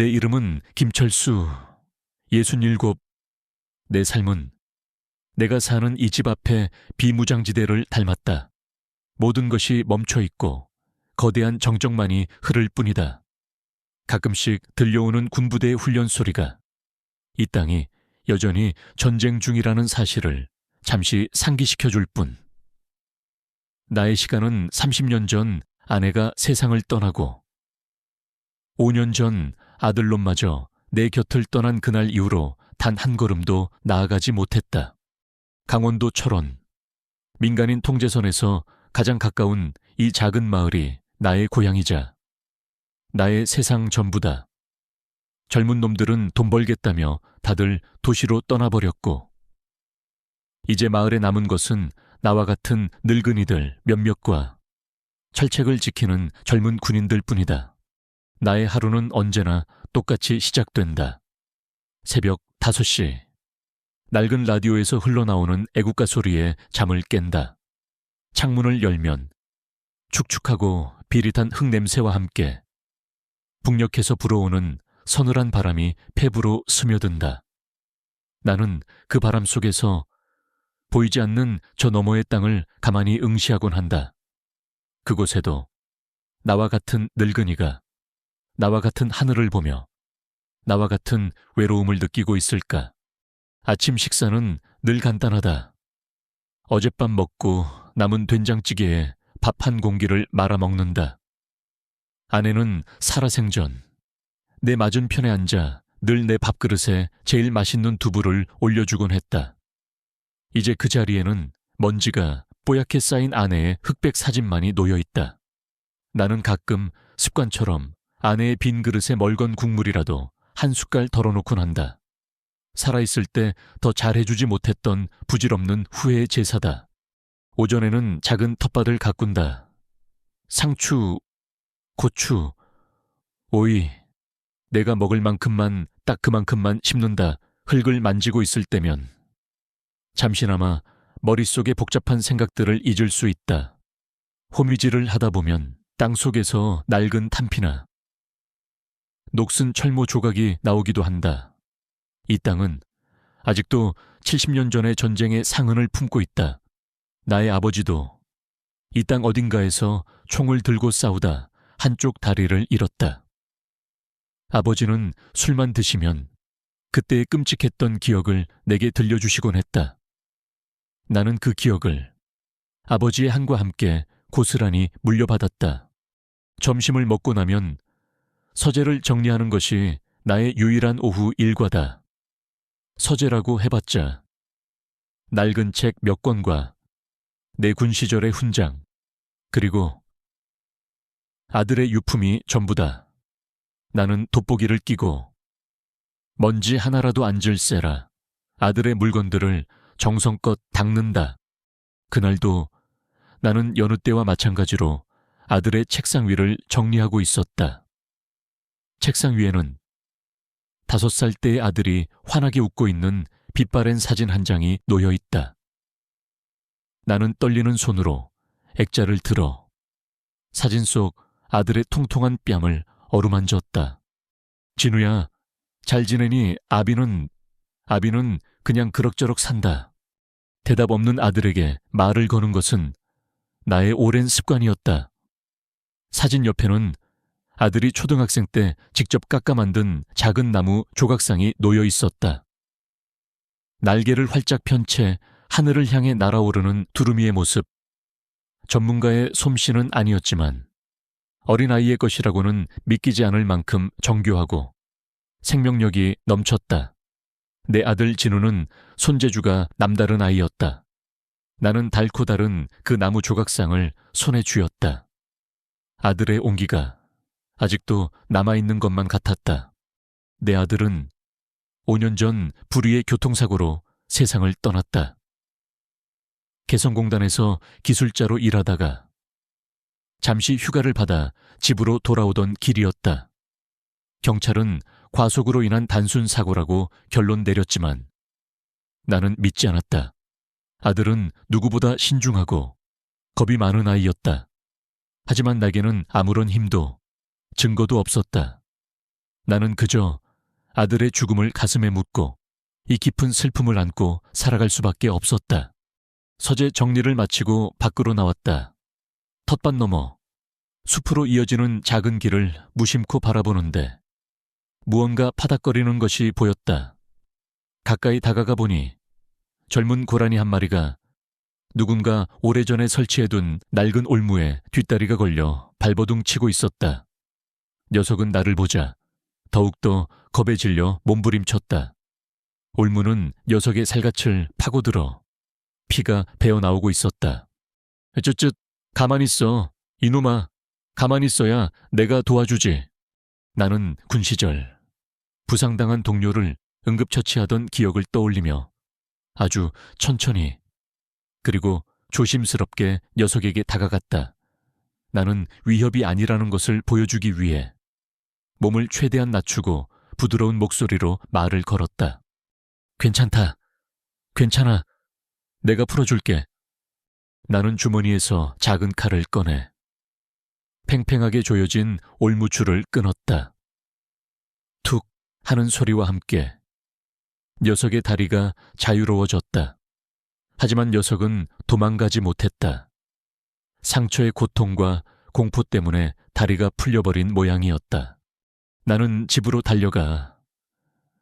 내 이름은 김철수, 67. 내 삶은 내가 사는 이 집 앞에 비무장지대를 닮았다. 모든 것이 멈춰 있고 거대한 정적만이 흐를 뿐이다. 가끔씩 들려오는 군부대의 훈련 소리가 이 땅이 여전히 전쟁 중이라는 사실을 잠시 상기시켜줄 뿐. 나의 시간은 30년 전 아내가 세상을 떠나고 5년 전 아들놈마저 내 곁을 떠난 그날 이후로 단 한 걸음도 나아가지 못했다. 강원도 철원, 민간인 통제선에서 가장 가까운 이 작은 마을이 나의 고향이자 나의 세상 전부다. 젊은 놈들은 돈 벌겠다며 다들 도시로 떠나버렸고 이제 마을에 남은 것은 나와 같은 늙은이들 몇몇과 철책을 지키는 젊은 군인들 뿐이다. 나의 하루는 언제나 똑같이 시작된다. 새벽 5시, 낡은 라디오에서 흘러나오는 애국가 소리에 잠을 깬다. 창문을 열면 축축하고 비릿한 흙냄새와 함께 북녘에서 불어오는 서늘한 바람이 폐부로 스며든다. 나는 그 바람 속에서 보이지 않는 저 너머의 땅을 가만히 응시하곤 한다. 그곳에도 나와 같은 늙은이가 나와 같은 하늘을 보며 나와 같은 외로움을 느끼고 있을까? 아침 식사는 늘 간단하다. 어젯밤 먹고 남은 된장찌개에 밥 한 공기를 말아 먹는다. 아내는 살아생전 내 맞은편에 앉아 늘 내 밥그릇에 제일 맛있는 두부를 올려주곤 했다. 이제 그 자리에는 먼지가 뽀얗게 쌓인 아내의 흑백 사진만이 놓여있다. 나는 가끔 습관처럼 아내의 빈 그릇에 멀건 국물이라도 한 숟갈 덜어놓곤 한다. 살아있을 때 더 잘해주지 못했던 부질없는 후회의 제사다. 오전에는 작은 텃밭을 가꾼다. 상추, 고추, 오이, 내가 먹을 만큼만 딱 그만큼만 심는다. 흙을 만지고 있을 때면 잠시나마 머릿속의 복잡한 생각들을 잊을 수 있다. 호미질을 하다 보면 땅속에서 낡은 탄피나 녹슨 철모 조각이 나오기도 한다. 이 땅은 아직도 70년 전의 전쟁의 상흔을 품고 있다. 나의 아버지도 이 땅 어딘가에서 총을 들고 싸우다 한쪽 다리를 잃었다. 아버지는 술만 드시면 그때의 끔찍했던 기억을 내게 들려주시곤 했다. 나는 그 기억을 아버지의 한과 함께 고스란히 물려받았다. 점심을 먹고 나면 서재를 정리하는 것이 나의 유일한 오후 일과다. 서재라고 해봤자 낡은 책 몇 권과 내 군 시절의 훈장, 그리고 아들의 유품이 전부다. 나는 돋보기를 끼고 먼지 하나라도 안 질세라 아들의 물건들을 정성껏 닦는다. 그날도 나는 여느 때와 마찬가지로 아들의 책상 위를 정리하고 있었다. 책상 위에는 5살 때의 아들이 환하게 웃고 있는 빛바랜 사진 한 장이 놓여 있다. 나는 떨리는 손으로 액자를 들어 사진 속 아들의 통통한 뺨을 어루만졌다. 진우야, 잘 지내니? 아비는 그냥 그럭저럭 산다. 대답 없는 아들에게 말을 거는 것은 나의 오랜 습관이었다. 사진 옆에는 아들이 초등학생 때 직접 깎아 만든 작은 나무 조각상이 놓여 있었다. 날개를 활짝 편 채 하늘을 향해 날아오르는 두루미의 모습. 전문가의 솜씨는 아니었지만 어린아이의 것이라고는 믿기지 않을 만큼 정교하고 생명력이 넘쳤다. 내 아들 진우는 손재주가 남다른 아이였다. 나는 달고 다른 그 나무 조각상을 손에 쥐었다. 아들의 온기가 아직도 남아있는 것만 같았다. 내 아들은 5년 전 불의의 교통사고로 세상을 떠났다. 개성공단에서 기술자로 일하다가 잠시 휴가를 받아 집으로 돌아오던 길이었다. 경찰은 과속으로 인한 단순 사고라고 결론 내렸지만 나는 믿지 않았다. 아들은 누구보다 신중하고 겁이 많은 아이였다. 하지만 내게는 아무런 힘도 증거도 없었다. 나는 그저 아들의 죽음을 가슴에 묻고 이 깊은 슬픔을 안고 살아갈 수밖에 없었다. 서재 정리를 마치고 밖으로 나왔다. 텃밭 너머 숲으로 이어지는 작은 길을 무심코 바라보는데 무언가 파닥거리는 것이 보였다. 가까이 다가가 보니 젊은 고라니 한 마리가 누군가 오래전에 설치해둔 낡은 올무에 뒷다리가 걸려 발버둥 치고 있었다. 녀석은 나를 보자 더욱더 겁에 질려 몸부림쳤다. 올무는 녀석의 살갗을 파고들어 피가 배어나오고 있었다. 쯧쯧, 가만히 있어. 이놈아, 가만히 있어야 내가 도와주지. 나는 군 시절 부상당한 동료를 응급처치하던 기억을 떠올리며 아주 천천히 그리고 조심스럽게 녀석에게 다가갔다. 나는 위협이 아니라는 것을 보여주기 위해 몸을 최대한 낮추고 부드러운 목소리로 말을 걸었다. 괜찮다. 괜찮아. 내가 풀어줄게. 나는 주머니에서 작은 칼을 꺼내 팽팽하게 조여진 올무줄을 끊었다. 툭 하는 소리와 함께 녀석의 다리가 자유로워졌다. 하지만 녀석은 도망가지 못했다. 상처의 고통과 공포 때문에 다리가 풀려버린 모양이었다. 나는 집으로 달려가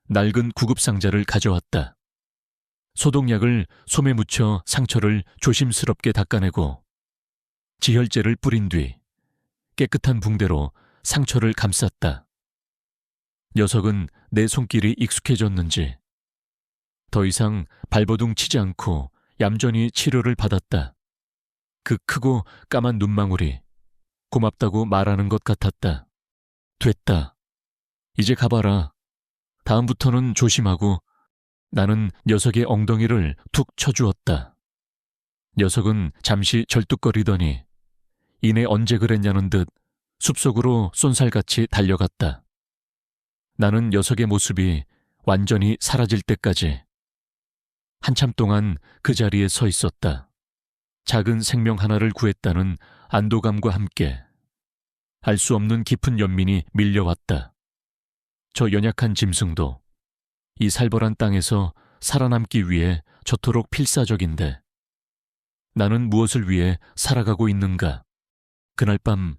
낡은 구급상자를 가져왔다. 소독약을 솜에 묻혀 상처를 조심스럽게 닦아내고 지혈제를 뿌린 뒤 깨끗한 붕대로 상처를 감쌌다. 녀석은 내 손길이 익숙해졌는지 더 이상 발버둥 치지 않고 얌전히 치료를 받았다. 그 크고 까만 눈망울이 고맙다고 말하는 것 같았다. 됐다. 이제 가봐라. 다음부터는 조심하고. 나는 녀석의 엉덩이를 툭 쳐주었다. 녀석은 잠시 절뚝거리더니 이내 언제 그랬냐는 듯 숲속으로 쏜살같이 달려갔다. 나는 녀석의 모습이 완전히 사라질 때까지 한참 동안 그 자리에 서 있었다. 작은 생명 하나를 구했다는 안도감과 함께 알 수 없는 깊은 연민이 밀려왔다. 저 연약한 짐승도 이 살벌한 땅에서 살아남기 위해 저토록 필사적인데 나는 무엇을 위해 살아가고 있는가? 그날 밤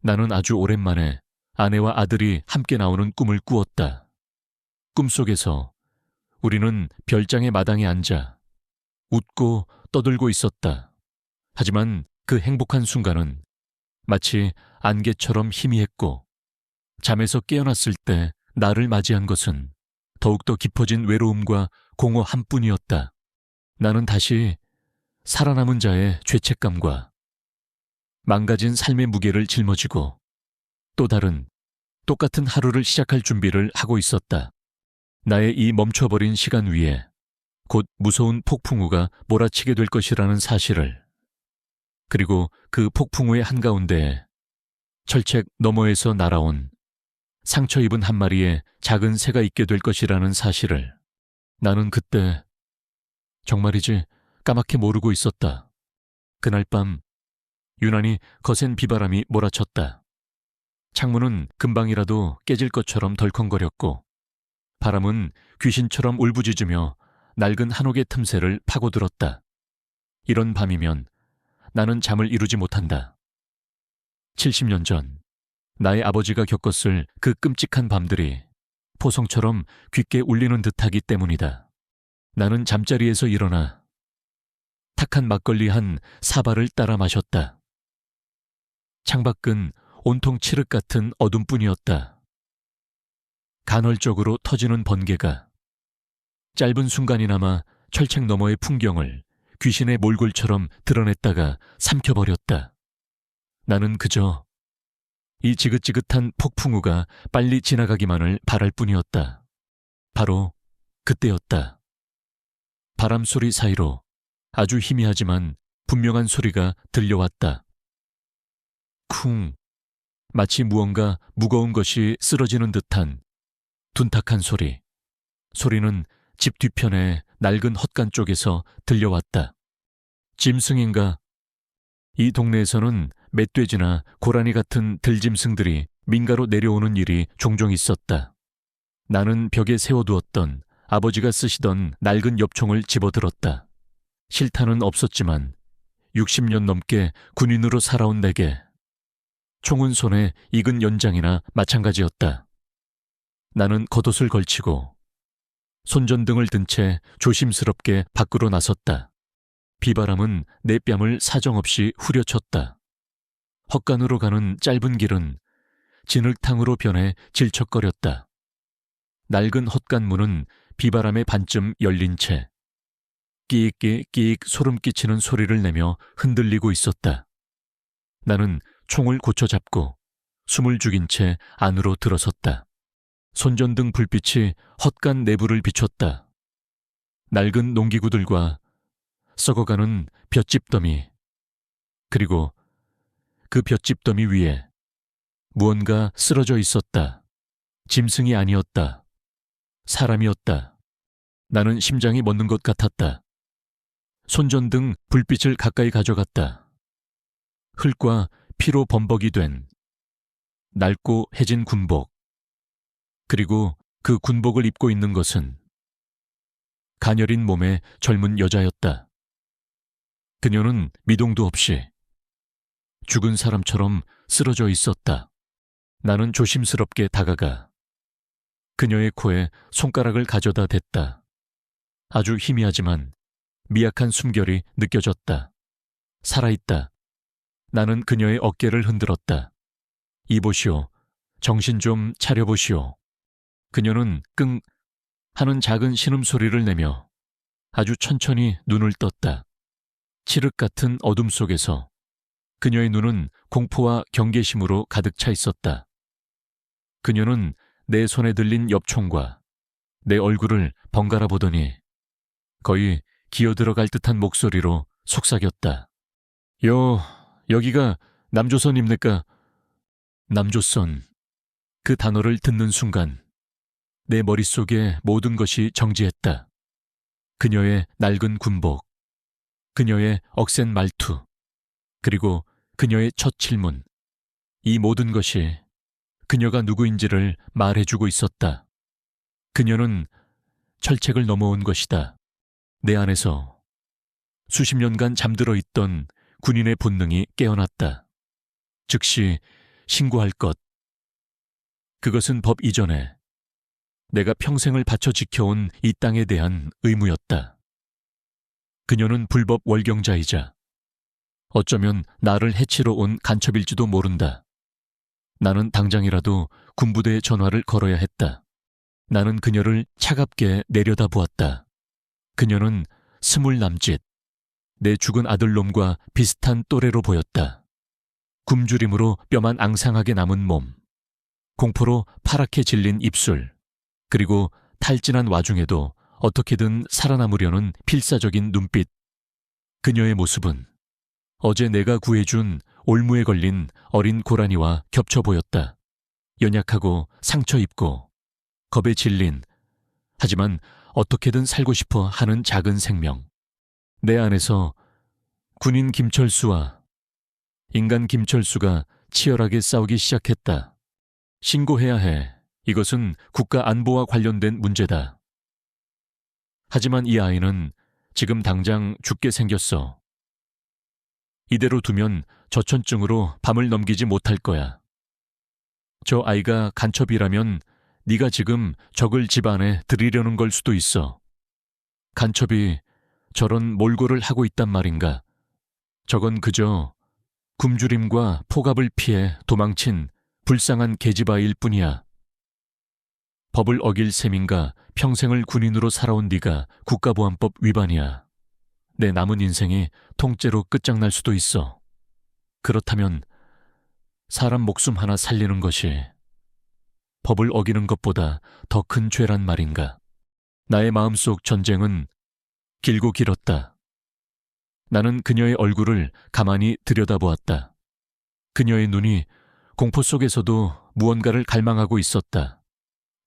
나는 아주 오랜만에 아내와 아들이 함께 나오는 꿈을 꾸었다. 꿈속에서 우리는 별장의 마당에 앉아 웃고 떠들고 있었다. 하지만 그 행복한 순간은 마치 안개처럼 희미했고 잠에서 깨어났을 때 나를 맞이한 것은 더욱더 깊어진 외로움과 공허 한뿐이었다. 나는 다시 살아남은 자의 죄책감과 망가진 삶의 무게를 짊어지고 또 다른 똑같은 하루를 시작할 준비를 하고 있었다. 나의 이 멈춰버린 시간 위에 곧 무서운 폭풍우가 몰아치게 될 것이라는 사실을, 그리고 그 폭풍우의 한가운데에 철책 너머에서 날아온 상처 입은 한 마리의 작은 새가 있게 될 것이라는 사실을 나는 그때 정말이지 까맣게 모르고 있었다. 그날 밤 유난히 거센 비바람이 몰아쳤다. 창문은 금방이라도 깨질 것처럼 덜컹거렸고 바람은 귀신처럼 울부짖으며 낡은 한옥의 틈새를 파고들었다. 이런 밤이면 나는 잠을 이루지 못한다. 70년 전 나의 아버지가 겪었을 그 끔찍한 밤들이 포성처럼 귓게 울리는 듯하기 때문이다. 나는 잠자리에서 일어나 탁한 막걸리 한 사발을 따라 마셨다. 창밖은 온통 칠흑 같은 어둠뿐이었다. 간헐적으로 터지는 번개가 짧은 순간이나마 철책 너머의 풍경을 귀신의 몰골처럼 드러냈다가 삼켜버렸다. 나는 그저 이 지긋지긋한 폭풍우가 빨리 지나가기만을 바랄 뿐이었다. 바로 그때였다. 바람 소리 사이로 아주 희미하지만 분명한 소리가 들려왔다. 쿵, 마치 무언가 무거운 것이 쓰러지는 듯한 둔탁한 소리. 소리는 집 뒤편의 낡은 헛간 쪽에서 들려왔다. 짐승인가? 이 동네에서는 멧돼지나 고라니 같은 들짐승들이 민가로 내려오는 일이 종종 있었다. 나는 벽에 세워두었던 아버지가 쓰시던 낡은 엽총을 집어들었다. 실탄은 없었지만 60년 넘게 군인으로 살아온 내게 총은 손에 익은 연장이나 마찬가지였다. 나는 겉옷을 걸치고 손전등을 든 채 조심스럽게 밖으로 나섰다. 비바람은 내 뺨을 사정없이 후려쳤다. 헛간으로 가는 짧은 길은 진흙탕으로 변해 질척거렸다. 낡은 헛간문은 비바람에 반쯤 열린 채 끼익 소름 끼치는 소리를 내며 흔들리고 있었다. 나는 총을 고쳐잡고 숨을 죽인 채 안으로 들어섰다. 손전등 불빛이 헛간 내부를 비췄다. 낡은 농기구들과 썩어가는 볏짚더미, 그리고 그 볏짚더미 위에 무언가 쓰러져 있었다. 짐승이 아니었다. 사람이었다. 나는 심장이 멎는 것 같았다. 손전등 불빛을 가까이 가져갔다. 흙과 피로 범벅이 된 낡고 해진 군복, 그리고 그 군복을 입고 있는 것은 가녀린 몸의 젊은 여자였다. 그녀는 미동도 없이 죽은 사람처럼 쓰러져 있었다. 나는 조심스럽게 다가가 그녀의 코에 손가락을 가져다 댔다. 아주 희미하지만 미약한 숨결이 느껴졌다. 살아있다. 나는 그녀의 어깨를 흔들었다. 이보시오. 정신 좀 차려보시오. 그녀는 끙 하는 작은 신음소리를 내며 아주 천천히 눈을 떴다. 칠흑 같은 어둠 속에서 그녀의 눈은 공포와 경계심으로 가득 차 있었다. 그녀는 내 손에 들린 엽총과 내 얼굴을 번갈아 보더니 거의 기어들어갈 듯한 목소리로 속삭였다. 여기가 남조선입니까? 남조선. 그 단어를 듣는 순간 내 머릿속에 모든 것이 정지했다. 그녀의 낡은 군복, 그녀의 억센 말투, 그리고 그녀의 첫 질문. 이 모든 것이 그녀가 누구인지를 말해주고 있었다. 그녀는 철책을 넘어온 것이다. 내 안에서 수십 년간 잠들어 있던 군인의 본능이 깨어났다. 즉시 신고할 것. 그것은 법 이전에 내가 평생을 바쳐 지켜온 이 땅에 대한 의무였다. 그녀는 불법 월경자이자 어쩌면 나를 해치러 온 간첩일지도 모른다. 나는 당장이라도 군부대에 전화를 걸어야 했다. 나는 그녀를 차갑게 내려다보았다. 그녀는 20 남짓, 내 죽은 아들놈과 비슷한 또래로 보였다. 굶주림으로 뼈만 앙상하게 남은 몸, 공포로 파랗게 질린 입술, 그리고 탈진한 와중에도 어떻게든 살아남으려는 필사적인 눈빛. 그녀의 모습은 어제 내가 구해준 올무에 걸린 어린 고라니와 겹쳐 보였다. 연약하고 상처 입고 겁에 질린, 하지만 어떻게든 살고 싶어 하는 작은 생명. 내 안에서 군인 김철수와 인간 김철수가 치열하게 싸우기 시작했다. 신고해야 해. 이것은 국가 안보와 관련된 문제다. 하지만 이 아이는 지금 당장 죽게 생겼어. 이대로 두면 저천증으로 밤을 넘기지 못할 거야. 저 아이가 간첩이라면 네가 지금 적을 집안에 들이려는 걸 수도 있어. 간첩이 저런 몰골을 하고 있단 말인가. 저건 그저 굶주림과 폭압을 피해 도망친 불쌍한 계집아이일 뿐이야. 법을 어길 셈인가 평생을 군인으로 살아온 네가 국가보안법 위반이야. 내 남은 인생이 통째로 끝장날 수도 있어. 그렇다면 사람 목숨 하나 살리는 것이 법을 어기는 것보다 더 큰 죄란 말인가. 나의 마음속 전쟁은 길고 길었다. 나는 그녀의 얼굴을 가만히 들여다보았다. 그녀의 눈이 공포 속에서도 무언가를 갈망하고 있었다.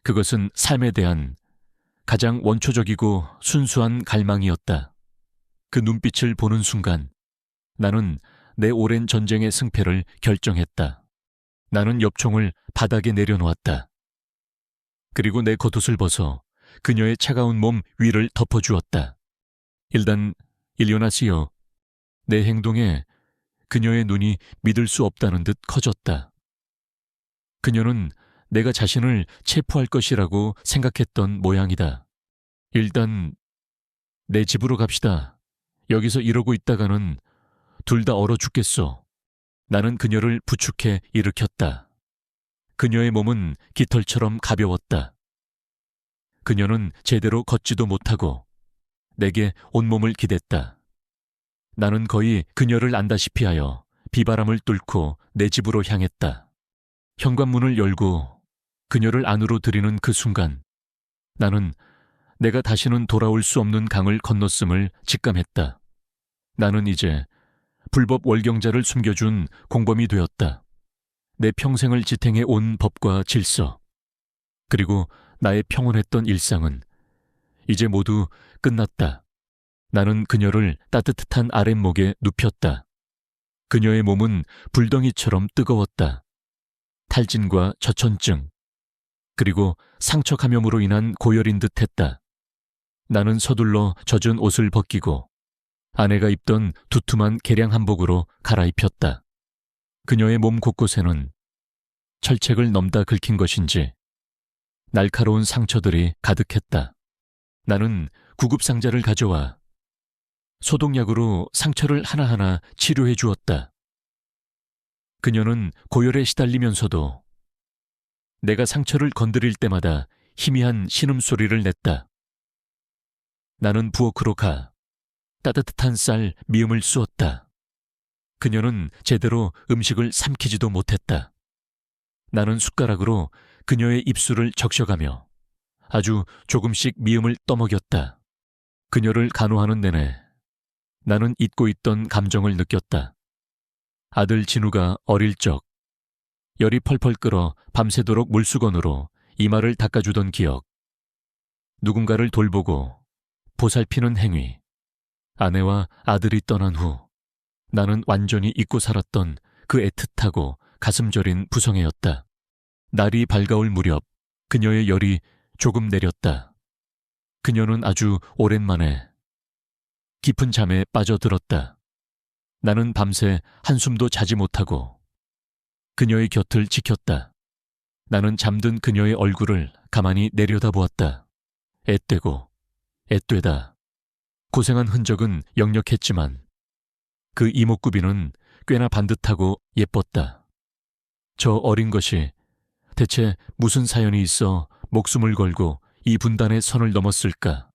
그것은 삶에 대한 가장 원초적이고 순수한 갈망이었다. 그 눈빛을 보는 순간 나는 내 오랜 전쟁의 승패를 결정했다. 나는 엽총을 바닥에 내려놓았다. 그리고 내 겉옷을 벗어 그녀의 차가운 몸 위를 덮어주었다. 일단 일어나시오. 내 행동에 그녀의 눈이 믿을 수 없다는 듯 커졌다. 그녀는 내가 자신을 체포할 것이라고 생각했던 모양이다. 일단 내 집으로 갑시다. 여기서 이러고 있다가는 둘 다 얼어 죽겠소. 나는 그녀를 부축해 일으켰다. 그녀의 몸은 깃털처럼 가벼웠다. 그녀는 제대로 걷지도 못하고 내게 온몸을 기댔다. 나는 거의 그녀를 안다시피 하여 비바람을 뚫고 내 집으로 향했다. 현관문을 열고 그녀를 안으로 들이는 그 순간 나는 내가 다시는 돌아올 수 없는 강을 건넜음을 직감했다. 나는 이제 불법 월경자를 숨겨준 공범이 되었다. 내 평생을 지탱해 온 법과 질서, 그리고 나의 평온했던 일상은 이제 모두 끝났다. 나는 그녀를 따뜻한 아랫목에 눕혔다. 그녀의 몸은 불덩이처럼 뜨거웠다. 탈진과 저천증, 그리고 상처 감염으로 인한 고열인 듯했다. 나는 서둘러 젖은 옷을 벗기고 아내가 입던 두툼한 개량 한복으로 갈아입혔다. 그녀의 몸 곳곳에는 철책을 넘다 긁힌 것인지 날카로운 상처들이 가득했다. 나는 구급상자를 가져와 소독약으로 상처를 하나하나 치료해 주었다. 그녀는 고열에 시달리면서도 내가 상처를 건드릴 때마다 희미한 신음소리를 냈다. 나는 부엌으로 가 따뜻한 쌀 미음을 쑤었다. 그녀는 제대로 음식을 삼키지도 못했다. 나는 숟가락으로 그녀의 입술을 적셔가며 아주 조금씩 미음을 떠먹였다. 그녀를 간호하는 내내 나는 잊고 있던 감정을 느꼈다. 아들 진우가 어릴 적 열이 펄펄 끓어 밤새도록 물수건으로 이마를 닦아주던 기억, 누군가를 돌보고 보살피는 행위, 아내와 아들이 떠난 후 나는 완전히 잊고 살았던 그 애틋하고 가슴 저린 부성애였다. 날이 밝아올 무렵 그녀의 열이 조금 내렸다. 그녀는 아주 오랜만에 깊은 잠에 빠져들었다. 나는 밤새 한숨도 자지 못하고 그녀의 곁을 지켰다. 나는 잠든 그녀의 얼굴을 가만히 내려다보았다. 앳되고 앳되다. 고생한 흔적은 역력했지만 그 이목구비는 꽤나 반듯하고 예뻤다. 저 어린 것이 대체 무슨 사연이 있어 목숨을 걸고 이 분단의 선을 넘었을까?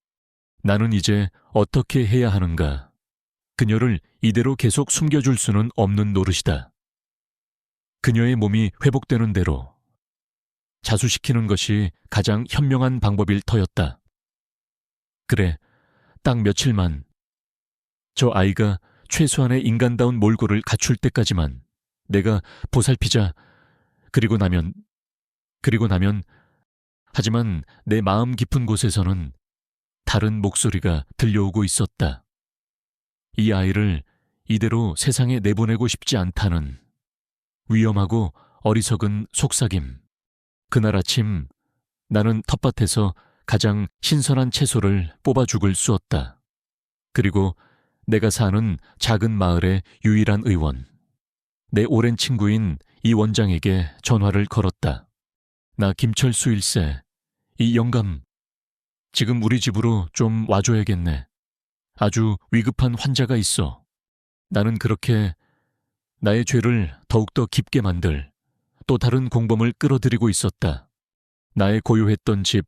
나는 이제 어떻게 해야 하는가? 그녀를 이대로 계속 숨겨줄 수는 없는 노릇이다. 그녀의 몸이 회복되는 대로 자수시키는 것이 가장 현명한 방법일 터였다. 그래, 딱 며칠만 저 아이가 최소한의 인간다운 몰골을 갖출 때까지만 내가 보살피자. 그리고 나면 하지만 내 마음 깊은 곳에서는 다른 목소리가 들려오고 있었다. 이 아이를 이대로 세상에 내보내고 싶지 않다는 위험하고 어리석은 속삭임. 그날 아침 나는 텃밭에서 가장 신선한 채소를 뽑아 죽을 쑤었다. 그리고 내가 사는 작은 마을의 유일한 의원, 내 오랜 친구인 이 원장에게 전화를 걸었다. 나 김철수 일세, 이 영감, 지금 우리 집으로 좀 와줘야겠네. 아주 위급한 환자가 있어. 나는 그렇게 나의 죄를 더욱더 깊게 만들 또 다른 공범을 끌어들이고 있었다. 나의 고요했던 집,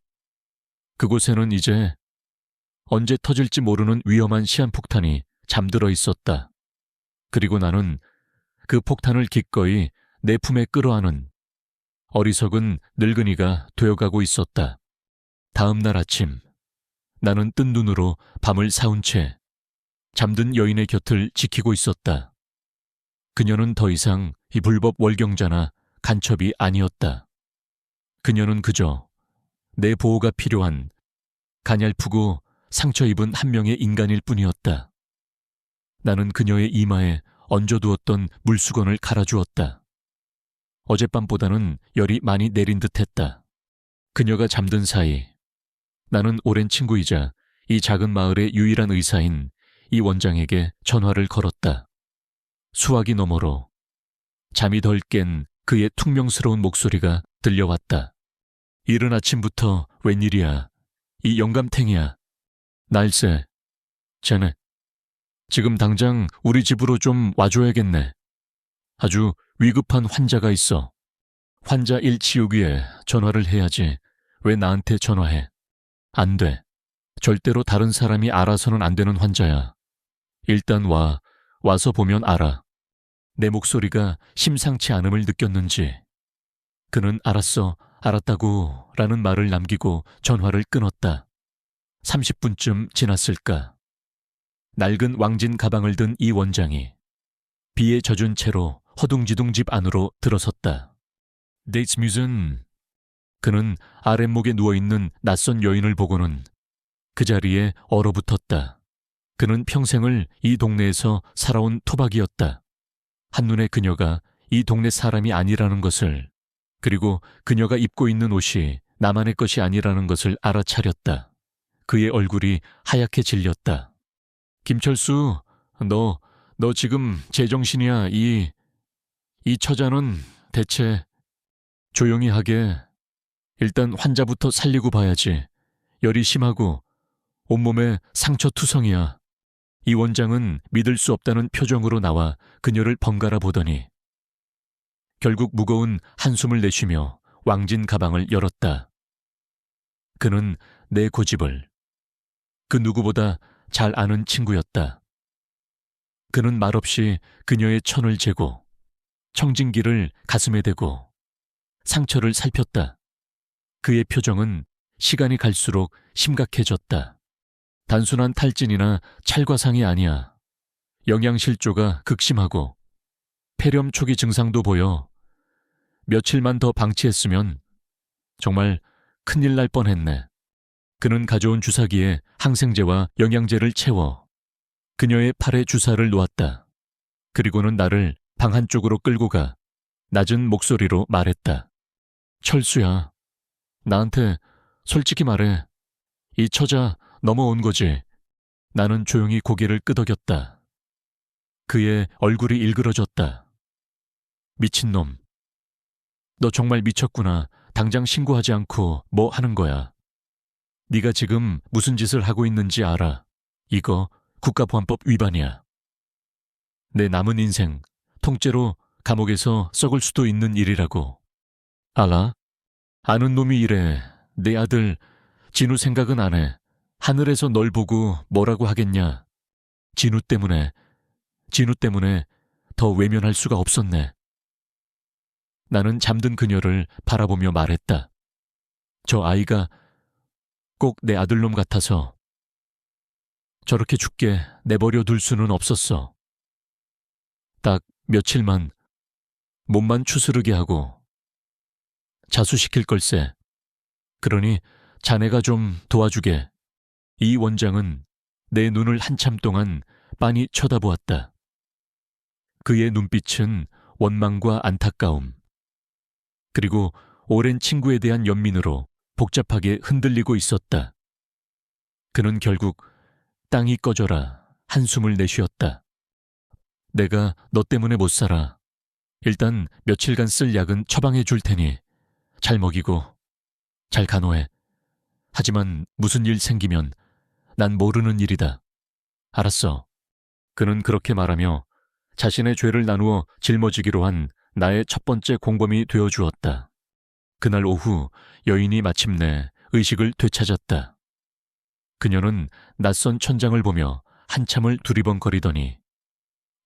그곳에는 이제 언제 터질지 모르는 위험한 시한폭탄이 잠들어 있었다. 그리고 나는 그 폭탄을 기꺼이 내 품에 끌어안은 어리석은 늙은이가 되어가고 있었다. 다음 날 아침, 나는 뜬 눈으로 밤을 사운 채 잠든 여인의 곁을 지키고 있었다. 그녀는 더 이상 이 불법 월경자나 간첩이 아니었다. 그녀는 그저 내 보호가 필요한 가냘프고 상처 입은 한 명의 인간일 뿐이었다. 나는 그녀의 이마에 얹어두었던 물수건을 갈아주었다. 어젯밤보다는 열이 많이 내린 듯했다. 그녀가 잠든 사이 나는 오랜 친구이자 이 작은 마을의 유일한 의사인 이 원장에게 전화를 걸었다. 수화기 너머로 잠이 덜 깬 그의 퉁명스러운 목소리가 들려왔다. 이른 아침부터 웬일이야. 이 영감탱이야. 날쌔. 자네, 지금 당장 우리 집으로 좀 와줘야겠네. 아주 위급한 환자가 있어. 환자 일 치우기에 전화를 해야지. 왜 나한테 전화해? 안 돼. 절대로 다른 사람이 알아서는 안 되는 환자야. 일단 와서 보면 알아. 내 목소리가 심상치 않음을 느꼈는지 그는 알았어, 알았다고 라는 말을 남기고 전화를 끊었다. 30분쯤 지났을까. 낡은 왕진 가방을 든 이 원장이 비에 젖은 채로 허둥지둥 집 안으로 들어섰다. 데이츠 뮤슨. 그는 아랫목에 누워있는 낯선 여인을 보고는 그 자리에 얼어붙었다. 그는 평생을 이 동네에서 살아온 토박이었다. 한눈에 그녀가 이 동네 사람이 아니라는 것을, 그리고 그녀가 입고 있는 옷이 나만의 것이 아니라는 것을 알아차렸다. 그의 얼굴이 하얗게 질렸다. 김철수, 너 지금 제정신이야. 이 처자는 대체. 조용히 하게. 일단 환자부터 살리고 봐야지. 열이 심하고 온몸에 상처 투성이야. 이 원장은 믿을 수 없다는 표정으로 나와 그녀를 번갈아 보더니 결국 무거운 한숨을 내쉬며 왕진 가방을 열었다. 그는 내 고집을 그 누구보다 잘 아는 친구였다. 그는 말없이 그녀의 천을 재고 청진기를 가슴에 대고 상처를 살폈다. 그의 표정은 시간이 갈수록 심각해졌다. 단순한 탈진이나 찰과상이 아니야. 영양실조가 극심하고 폐렴 초기 증상도 보여. 며칠만 더 방치했으면 정말 큰일 날 뻔했네. 그는 가져온 주사기에 항생제와 영양제를 채워 그녀의 팔에 주사를 놓았다. 그리고는 나를 방 한쪽으로 끌고 가 낮은 목소리로 말했다. 철수야, 나한테 솔직히 말해. 이 처자 넘어온 거지. 나는 조용히 고개를 끄덕였다. 그의 얼굴이 일그러졌다. 미친놈. 너 정말 미쳤구나. 당장 신고하지 않고 뭐 하는 거야. 네가 지금 무슨 짓을 하고 있는지 알아. 이거 국가보안법 위반이야. 내 남은 인생 통째로 감옥에서 썩을 수도 있는 일이라고. 알아? 아는 놈이 이래. 내 아들 진우 생각은 안 해. 하늘에서 널 보고 뭐라고 하겠냐. 진우 때문에 더 외면할 수가 없었네. 나는 잠든 그녀를 바라보며 말했다. 저 아이가 꼭 내 아들놈 같아서 저렇게 죽게 내버려 둘 수는 없었어. 딱 며칠만 몸만 추스르게 하고 자수시킬 걸세. 그러니 자네가 좀 도와주게. 이 원장은 내 눈을 한참 동안 빤히 쳐다보았다. 그의 눈빛은 원망과 안타까움, 그리고 오랜 친구에 대한 연민으로 복잡하게 흔들리고 있었다. 그는 결국 땅이 꺼져라 한숨을 내쉬었다. 내가 너 때문에 못 살아. 일단 며칠간 쓸 약은 처방해 줄 테니 잘 먹이고 잘 간호해. 하지만 무슨 일 생기면 난 모르는 일이다. 알았어. 그는 그렇게 말하며 자신의 죄를 나누어 짊어지기로 한 나의 첫 번째 공범이 되어주었다. 그날 오후 여인이 마침내 의식을 되찾았다. 그녀는 낯선 천장을 보며 한참을 두리번거리더니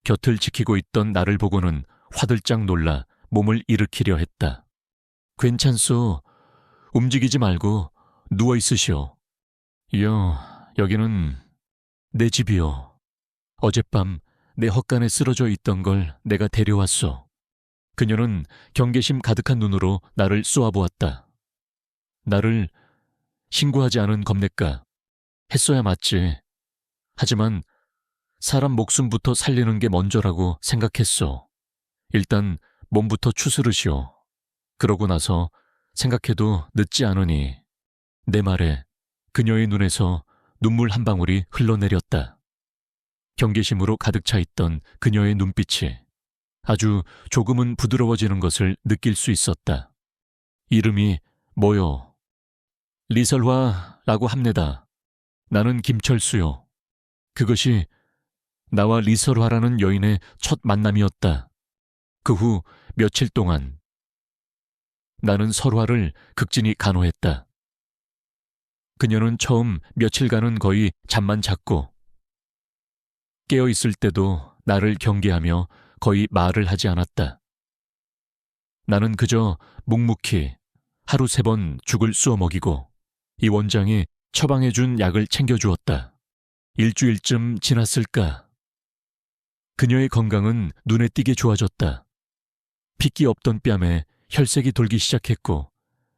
곁을 지키고 있던 나를 보고는 화들짝 놀라 몸을 일으키려 했다. 괜찮소. 움직이지 말고 누워 있으시오. 여기는 내 집이요. 어젯밤 내 헛간에 쓰러져 있던 걸 내가 데려왔소. 그녀는 경계심 가득한 눈으로 나를 쏘아보았다. 나를 신고하지 않은 겁니까? 했어야 맞지. 하지만 사람 목숨부터 살리는 게 먼저라고 생각했소. 일단 몸부터 추스르시오. 그러고 나서 생각해도 늦지 않으니 내 말에 그녀의 눈에서 눈물 한 방울이 흘러내렸다. 경계심으로 가득 차 있던 그녀의 눈빛이 아주 조금은 부드러워지는 것을 느낄 수 있었다. 이름이 뭐요? 리설화라고 합니다. 나는 김철수요. 그것이 나와 리설화라는 여인의 첫 만남이었다. 그 후 며칠 동안 나는 설화를 극진히 간호했다. 그녀는 처음 며칠간은 거의 잠만 잤고 깨어있을 때도 나를 경계하며 거의 말을 하지 않았다. 나는 그저 묵묵히 하루 3번 죽을 쑤어 먹이고 이 원장이 처방해준 약을 챙겨주었다. 일주일쯤 지났을까? 그녀의 건강은 눈에 띄게 좋아졌다. 핏기 없던 뺨에 혈색이 돌기 시작했고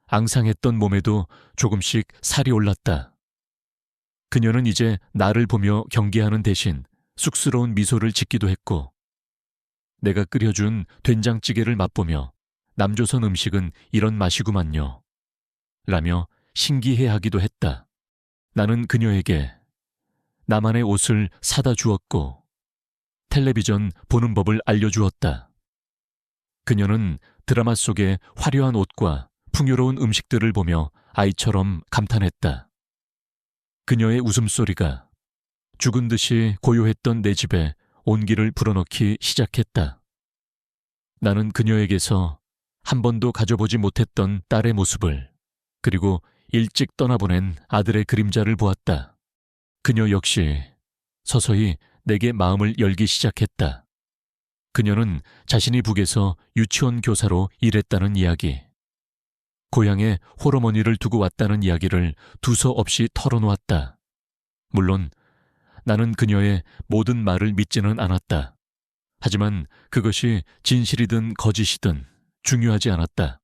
앙상했던 몸에도 조금씩 살이 올랐다. 그녀는 이제 나를 보며 경계하는 대신 쑥스러운 미소를 짓기도 했고 내가 끓여준 된장찌개를 맛보며 남조선 음식은 이런 맛이구만요. 라며 신기해하기도 했다. 나는 그녀에게 나만의 옷을 사다 주었고 텔레비전 보는 법을 알려주었다. 그녀는 드라마 속의 화려한 옷과 풍요로운 음식들을 보며 아이처럼 감탄했다. 그녀의 웃음소리가 죽은 듯이 고요했던 내 집에 온기를 불어넣기 시작했다. 나는 그녀에게서 한 번도 가져보지 못했던 딸의 모습을 그리고 일찍 떠나보낸 아들의 그림자를 보았다. 그녀 역시 서서히 내게 마음을 열기 시작했다. 그녀는 자신이 북에서 유치원 교사로 일했다는 이야기, 고향에 홀어머니를 두고 왔다는 이야기를 두서없이 털어놓았다. 물론 나는 그녀의 모든 말을 믿지는 않았다. 하지만 그것이 진실이든 거짓이든 중요하지 않았다.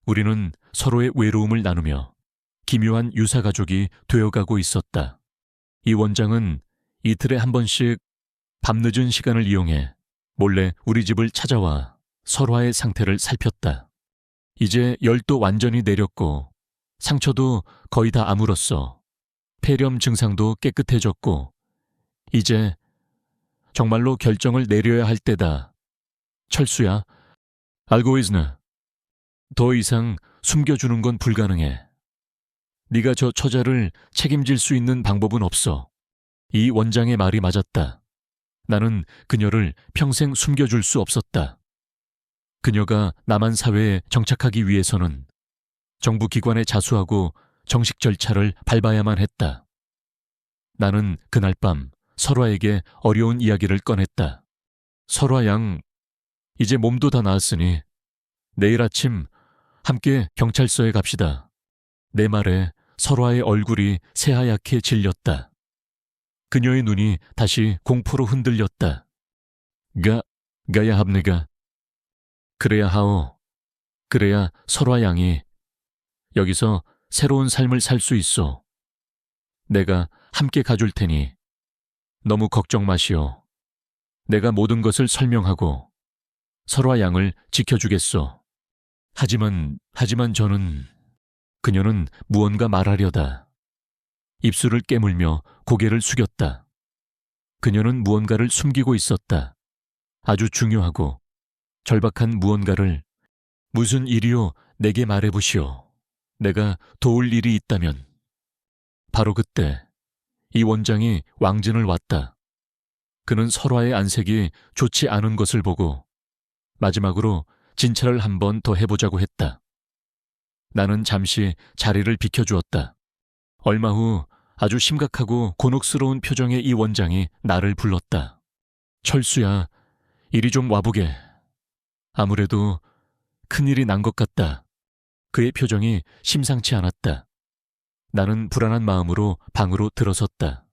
우리는 서로의 외로움을 나누며 기묘한 유사가족이 되어가고 있었다. 이 원장은 이틀에 한 번씩 밤늦은 시간을 이용해 몰래 우리 집을 찾아와 설화의 상태를 살폈다. 이제 열도 완전히 내렸고 상처도 거의 다 아물었어. 폐렴 증상도 깨끗해졌고 이제 정말로 결정을 내려야 할 때다. 철수야, 알고 있으나 더 이상 숨겨주는 건 불가능해. 네가 저 처자를 책임질 수 있는 방법은 없어. 이 원장의 말이 맞았다. 나는 그녀를 평생 숨겨줄 수 없었다. 그녀가 남한 사회에 정착하기 위해서는 정부 기관에 자수하고 정식 절차를 밟아야만 했다. 나는 그날 밤 설화에게 어려운 이야기를 꺼냈다. 설화 양, 이제 몸도 다 나았으니 내일 아침 함께 경찰서에 갑시다. 내 말에 설화의 얼굴이 새하얗게 질렸다. 그녀의 눈이 다시 공포로 흔들렸다. 가야 합니까? 그래야 하오. 그래야 설화 양이 여기서 새로운 삶을 살 수 있어. 내가 함께 가줄 테니 너무 걱정 마시오. 내가 모든 것을 설명하고 설화 양을 지켜주겠소. 하지만 저는... 그녀는 무언가 말하려다 입술을 깨물며 고개를 숙였다. 그녀는 무언가를 숨기고 있었다. 아주 중요하고 절박한 무언가를. 무슨 일이요? 내게 말해보시오. 내가 도울 일이 있다면. 바로 그때 이 원장이 왕진을 왔다. 그는 설화의 안색이 좋지 않은 것을 보고 마지막으로 진찰을 한 번 더 해보자고 했다. 나는 잠시 자리를 비켜주었다. 얼마 후 아주 심각하고 곤혹스러운 표정의 이 원장이 나를 불렀다. 철수야, 이리 좀 와보게. 아무래도 큰일이 난 것 같다. 그의 표정이 심상치 않았다. 나는 불안한 마음으로 방으로 들어섰다.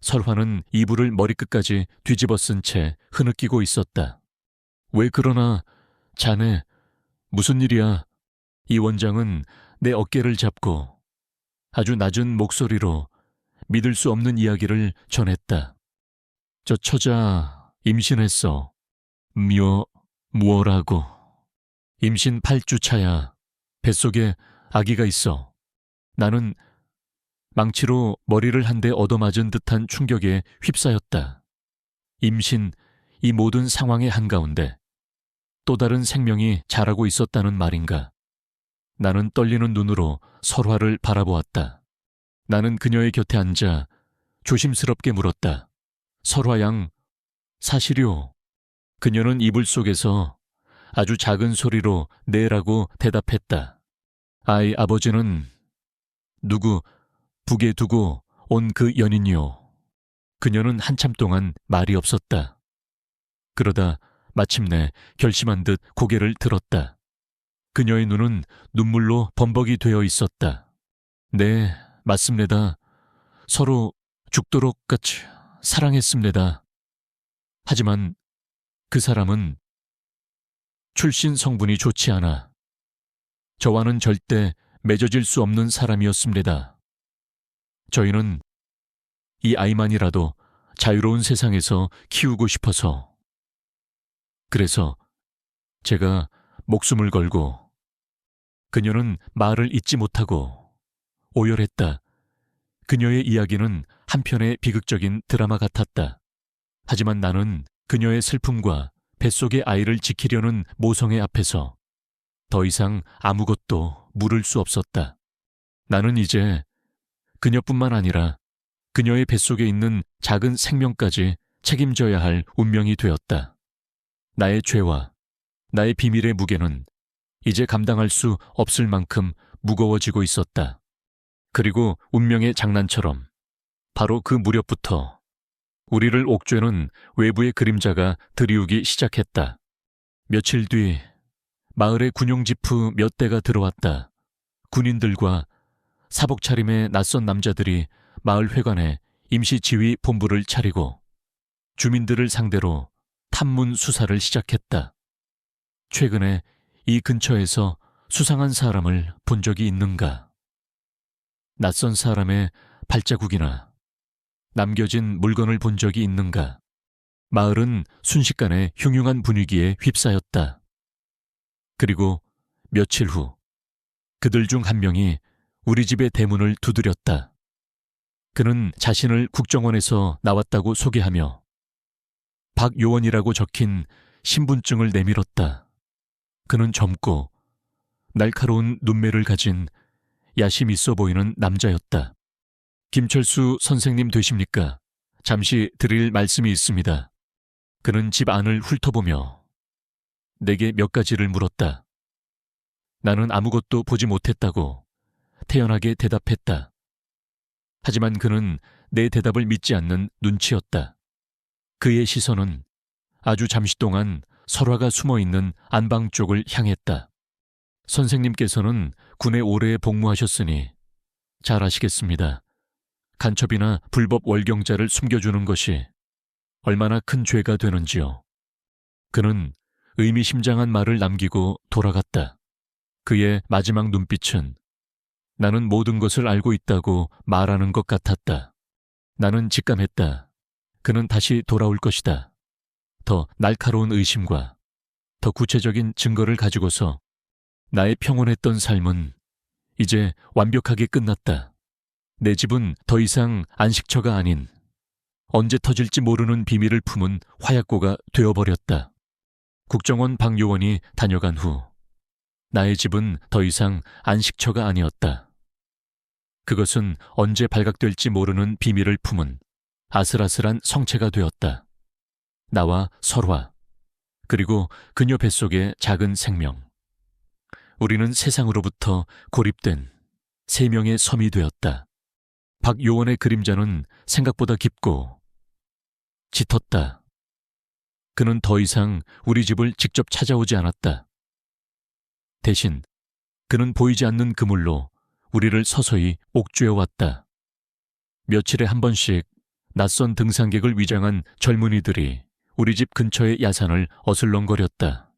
설화는 이불을 머리끝까지 뒤집어 쓴 채 흐느끼고 있었다. 왜 그러나, 자네, 무슨 일이야? 이 원장은 내 어깨를 잡고 아주 낮은 목소리로 믿을 수 없는 이야기를 전했다. 저 처자 임신했어. 무엇하고 임신 8주 차야. 뱃속에 아기가 있어. 나는 망치로 머리를 한 대 얻어맞은 듯한 충격에 휩싸였다. 임신, 이 모든 상황의 한가운데 또 다른 생명이 자라고 있었다는 말인가. 나는 떨리는 눈으로 설화를 바라보았다. 나는 그녀의 곁에 앉아 조심스럽게 물었다. 설화 양, 사실요. 그녀는 이불 속에서 아주 작은 소리로 네라고 대답했다. 아이 아버지는 누구 북에 두고 온 그 연인이요. 그녀는 한참 동안 말이 없었다. 그러다 마침내 결심한 듯 고개를 들었다. 그녀의 눈은 눈물로 범벅이 되어 있었다. 네, 맞습니다. 서로 죽도록 같이 사랑했습니다. 하지만 그 사람은 출신 성분이 좋지 않아 저와는 절대 맺어질 수 없는 사람이었습니다. 저희는 이 아이만이라도 자유로운 세상에서 키우고 싶어서. 그래서 제가 목숨을 걸고. 그녀는 말을 잇지 못하고 오열했다. 그녀의 이야기는 한편의 비극적인 드라마 같았다. 하지만 나는 그녀의 슬픔과 뱃속의 아이를 지키려는 모성애 앞에서 더 이상 아무것도 물을 수 없었다. 나는 이제 그녀뿐만 아니라 그녀의 뱃속에 있는 작은 생명까지 책임져야 할 운명이 되었다. 나의 죄와 나의 비밀의 무게는 이제 감당할 수 없을 만큼 무거워지고 있었다. 그리고 운명의 장난처럼 바로 그 무렵부터 우리를 옥죄는 외부의 그림자가 들이우기 시작했다. 며칠 뒤 마을에 군용지프 몇 대가 들어왔다. 군인들과 사복 차림의 낯선 남자들이 마을 회관에 임시 지휘 본부를 차리고 주민들을 상대로 탐문 수사를 시작했다. 최근에 이 근처에서 수상한 사람을 본 적이 있는가? 낯선 사람의 발자국이나 남겨진 물건을 본 적이 있는가? 마을은 순식간에 흉흉한 분위기에 휩싸였다. 그리고 며칠 후 그들 중 한 명이 우리 집의 대문을 두드렸다. 그는 자신을 국정원에서 나왔다고 소개하며 박요원이라고 적힌 신분증을 내밀었다. 그는 젊고 날카로운 눈매를 가진 야심 있어 보이는 남자였다. 김철수 선생님 되십니까? 잠시 드릴 말씀이 있습니다. 그는 집 안을 훑어보며 내게 몇 가지를 물었다. 나는 아무것도 보지 못했다고 태연하게 대답했다. 하지만 그는 내 대답을 믿지 않는 눈치였다. 그의 시선은 아주 잠시 동안 설화가 숨어있는 안방 쪽을 향했다. 선생님께서는 군에 오래 복무하셨으니 잘 아시겠습니다. 간첩이나 불법 월경자를 숨겨주는 것이 얼마나 큰 죄가 되는지요. 그는 의미심장한 말을 남기고 돌아갔다. 그의 마지막 눈빛은 나는 모든 것을 알고 있다고 말하는 것 같았다. 나는 직감했다. 그는 다시 돌아올 것이다. 더 날카로운 의심과 더 구체적인 증거를 가지고서 나의 평온했던 삶은 이제 완벽하게 끝났다. 내 집은 더 이상 안식처가 아닌 언제 터질지 모르는 비밀을 품은 화약고가 되어버렸다. 국정원 박요원이 다녀간 후 나의 집은 더 이상 안식처가 아니었다. 그것은 언제 발각될지 모르는 비밀을 품은 아슬아슬한 성체가 되었다. 나와 설화, 그리고 그녀 뱃속의 작은 생명. 우리는 세상으로부터 고립된 세 명의 섬이 되었다. 박요원의 그림자는 생각보다 깊고 짙었다. 그는 더 이상 우리 집을 직접 찾아오지 않았다. 대신 그는 보이지 않는 그물로 우리를 서서히 옥죄어왔다. 며칠에 한 번씩 낯선 등산객을 위장한 젊은이들이 우리 집 근처의 야산을 어슬렁거렸다.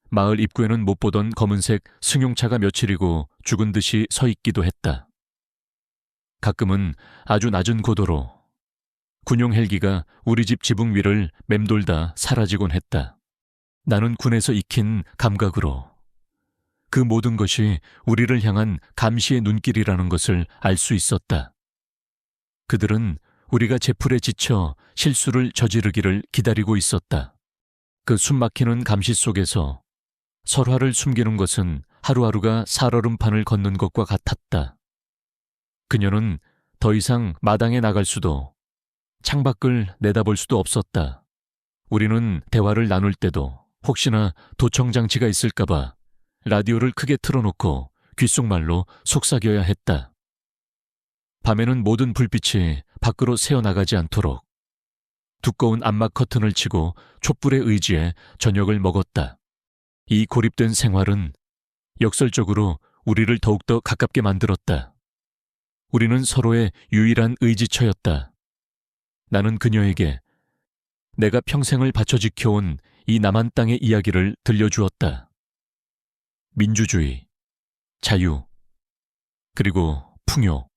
마을 입구에는 못 보던 검은색 승용차가 며칠이고 죽은 듯이 서 있기도 했다. 가끔은 아주 낮은 고도로 군용 헬기가 우리 집 지붕 위를 맴돌다 사라지곤 했다. 나는 군에서 익힌 감각으로 그 모든 것이 우리를 향한 감시의 눈길이라는 것을 알 수 있었다. 그들은 우리가 제풀에 지쳐 실수를 저지르기를 기다리고 있었다. 그 숨막히는 감시 속에서 설화를 숨기는 것은 하루하루가 살얼음판을 걷는 것과 같았다. 그녀는 더 이상 마당에 나갈 수도 창밖을 내다볼 수도 없었다. 우리는 대화를 나눌 때도 혹시나 도청장치가 있을까봐 라디오를 크게 틀어놓고 귓속말로 속삭여야 했다. 밤에는 모든 불빛이 밖으로 새어나가지 않도록 두꺼운 암막 커튼을 치고 촛불에 의지해 저녁을 먹었다. 이 고립된 생활은 역설적으로 우리를 더욱더 가깝게 만들었다. 우리는 서로의 유일한 의지처였다. 나는 그녀에게 내가 평생을 바쳐 지켜온 이 남한 땅의 이야기를 들려주었다. 민주주의, 자유, 그리고 풍요.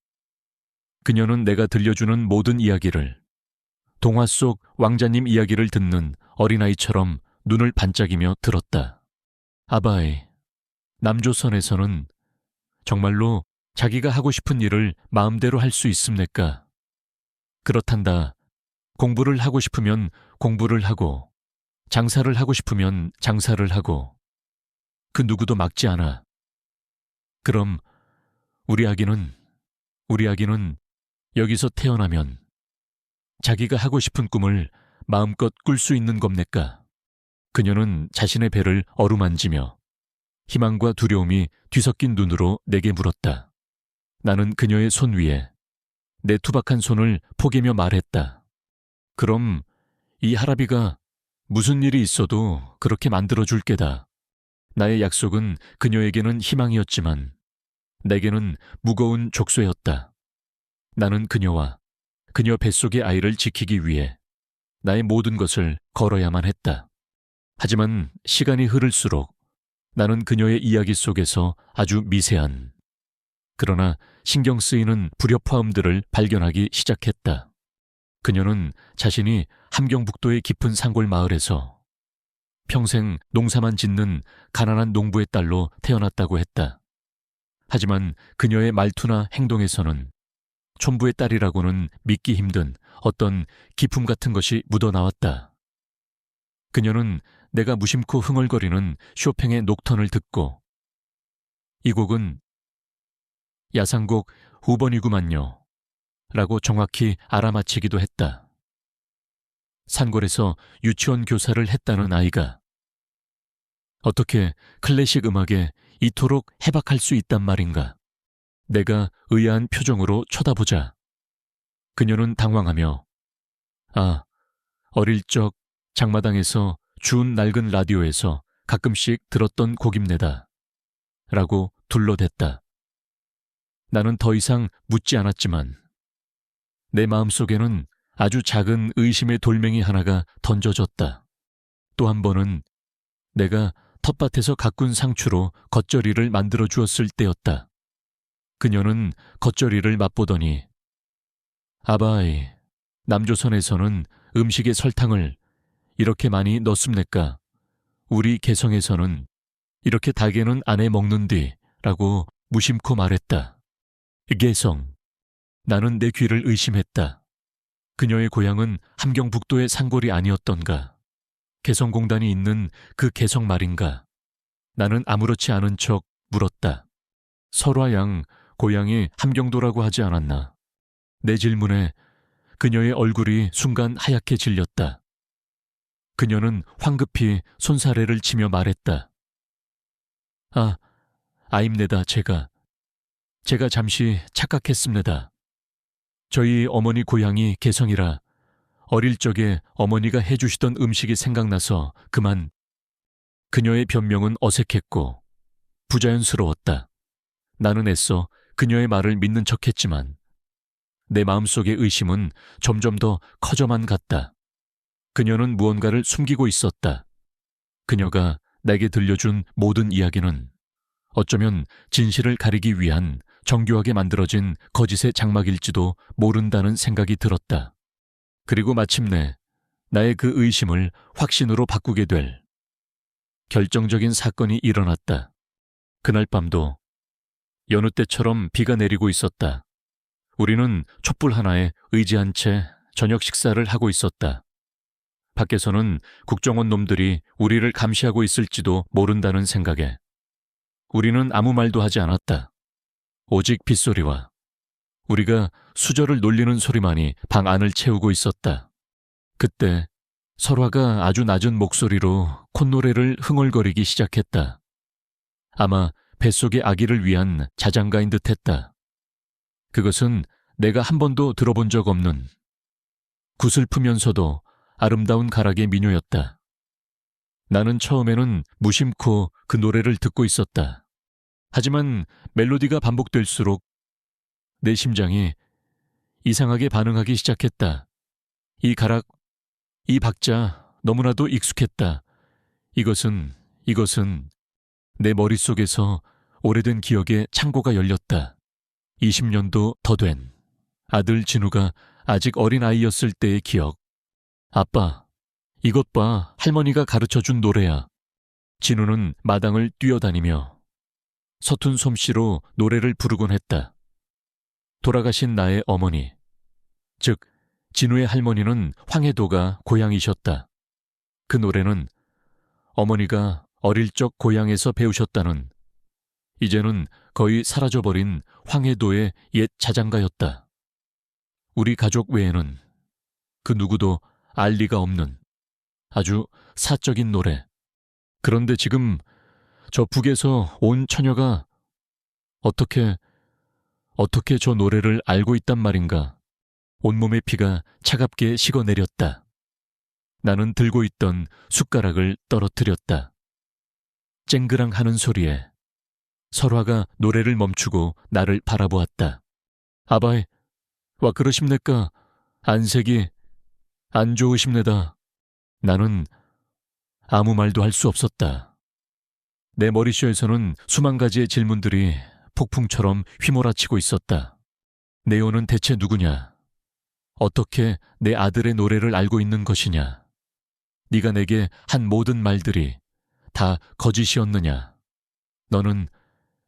그녀는 내가 들려주는 모든 이야기를 동화 속 왕자님 이야기를 듣는 어린아이처럼 눈을 반짝이며 들었다. 아바이, 남조선에서는 정말로 자기가 하고 싶은 일을 마음대로 할 수 있습니까? 그렇단다. 공부를 하고 싶으면 공부를 하고, 장사를 하고 싶으면 장사를 하고, 그 누구도 막지 않아. 그럼 우리 아기는 여기서 태어나면 자기가 하고 싶은 꿈을 마음껏 꿀 수 있는 겁니까? 그녀는 자신의 배를 어루만지며 희망과 두려움이 뒤섞인 눈으로 내게 물었다. 나는 그녀의 손 위에 내 투박한 손을 포개며 말했다. 그럼 이 할아비가 무슨 일이 있어도 그렇게 만들어줄 게다. 나의 약속은 그녀에게는 희망이었지만 내게는 무거운 족쇄였다. 나는 그녀와 그녀 뱃속의 아이를 지키기 위해 나의 모든 것을 걸어야만 했다. 하지만 시간이 흐를수록 나는 그녀의 이야기 속에서 아주 미세한, 그러나 신경 쓰이는 불협화음들을 발견하기 시작했다. 그녀는 자신이 함경북도의 깊은 산골 마을에서 평생 농사만 짓는 가난한 농부의 딸로 태어났다고 했다. 하지만 그녀의 말투나 행동에서는 촌부의 딸이라고는 믿기 힘든 어떤 기품 같은 것이 묻어나왔다. 그녀는 내가 무심코 흥얼거리는 쇼팽의 녹턴을 듣고 이 곡은 야상곡 후번이구만요 라고 정확히 알아맞히기도 했다. 산골에서 유치원 교사를 했다는 아이가 어떻게 클래식 음악에 이토록 해박할 수 있단 말인가. 내가 의아한 표정으로 쳐다보자 그녀는 당황하며 어릴 적 장마당에서 주운 낡은 라디오에서 가끔씩 들었던 곡입니다 라고 둘러댔다. 나는 더 이상 묻지 않았지만 내 마음속에는 아주 작은 의심의 돌멩이 하나가 던져졌다. 또 한 번은 내가 텃밭에서 가꾼 상추로 겉절이를 만들어 주었을 때였다. 그녀는 겉절이를 맛보더니 아바이, 남조선에서는 음식에 설탕을 이렇게 많이 넣습니까? 우리 개성에서는 이렇게 달게는 안 해 먹는디 라고 무심코 말했다. 개성. 나는 내 귀를 의심했다. 그녀의 고향은 함경북도의 산골이 아니었던가? 개성공단이 있는 그 개성 말인가? 나는 아무렇지 않은 척 물었다. 설화 양 고향이 함경도라고 하지 않았나? 내 질문에 그녀의 얼굴이 순간 하얗게 질렸다. 그녀는 황급히 손사래를 치며 말했다. 아입니다, 제가 잠시 착각했습니다. 저희 어머니 고향이 개성이라 어릴 적에 어머니가 해주시던 음식이 생각나서 그만. 그녀의 변명은 어색했고 부자연스러웠다. 나는 애써 그녀의 말을 믿는 척했지만 내 마음속의 의심은 점점 더 커져만 갔다. 그녀는 무언가를 숨기고 있었다. 그녀가 내게 들려준 모든 이야기는 어쩌면 진실을 가리기 위한 정교하게 만들어진 거짓의 장막일지도 모른다는 생각이 들었다. 그리고 마침내 나의 그 의심을 확신으로 바꾸게 될 결정적인 사건이 일어났다. 그날 밤도 여느 때처럼 비가 내리고 있었다. 우리는 촛불 하나에 의지한 채 저녁 식사를 하고 있었다. 밖에서는 국정원 놈들이 우리를 감시하고 있을지도 모른다는 생각에 우리는 아무 말도 하지 않았다. 오직 빗소리와 우리가 수저를 놀리는 소리만이 방 안을 채우고 있었다. 그때 설화가 아주 낮은 목소리로 콧노래를 흥얼거리기 시작했다. 아마 뱃속의 아기를 위한 자장가인 듯했다. 그것은 내가 한 번도 들어본 적 없는 구슬프면서도 아름다운 가락의 민요였다. 나는 처음에는 무심코 그 노래를 듣고 있었다. 하지만 멜로디가 반복될수록 내 심장이 이상하게 반응하기 시작했다. 이 가락, 이 박자 너무나도 익숙했다. 이것은 내 머릿속에서 오래된 기억의 창고가 열렸다. 20년도 더 된 아들 진우가 아직 어린 아이였을 때의 기억. 아빠, 이것 봐, 할머니가 가르쳐준 노래야. 진우는 마당을 뛰어다니며 서툰 솜씨로 노래를 부르곤 했다. 돌아가신 나의 어머니, 즉 진우의 할머니는 황해도가 고향이셨다. 그 노래는 어머니가 어릴 적 고향에서 배우셨다는 이제는 거의 사라져버린 황해도의 옛 자장가였다. 우리 가족 외에는 그 누구도 알 리가 없는 아주 사적인 노래. 그런데 지금 저 북에서 온 처녀가 어떻게 저 노래를 알고 있단 말인가. 온몸의 피가 차갑게 식어내렸다. 나는 들고 있던 숟가락을 떨어뜨렸다. 쨍그랑 하는 소리에 설화가 노래를 멈추고 나를 바라보았다. 아바이, 와 그러십니까? 안색이 안 좋으십니다. 나는 아무 말도 할 수 없었다. 내 머릿속에서는 수만 가지의 질문들이 폭풍처럼 휘몰아치고 있었다. 네오는 대체 누구냐? 어떻게 내 아들의 노래를 알고 있는 것이냐? 네가 내게 한 모든 말들이 다 거짓이었느냐? 너는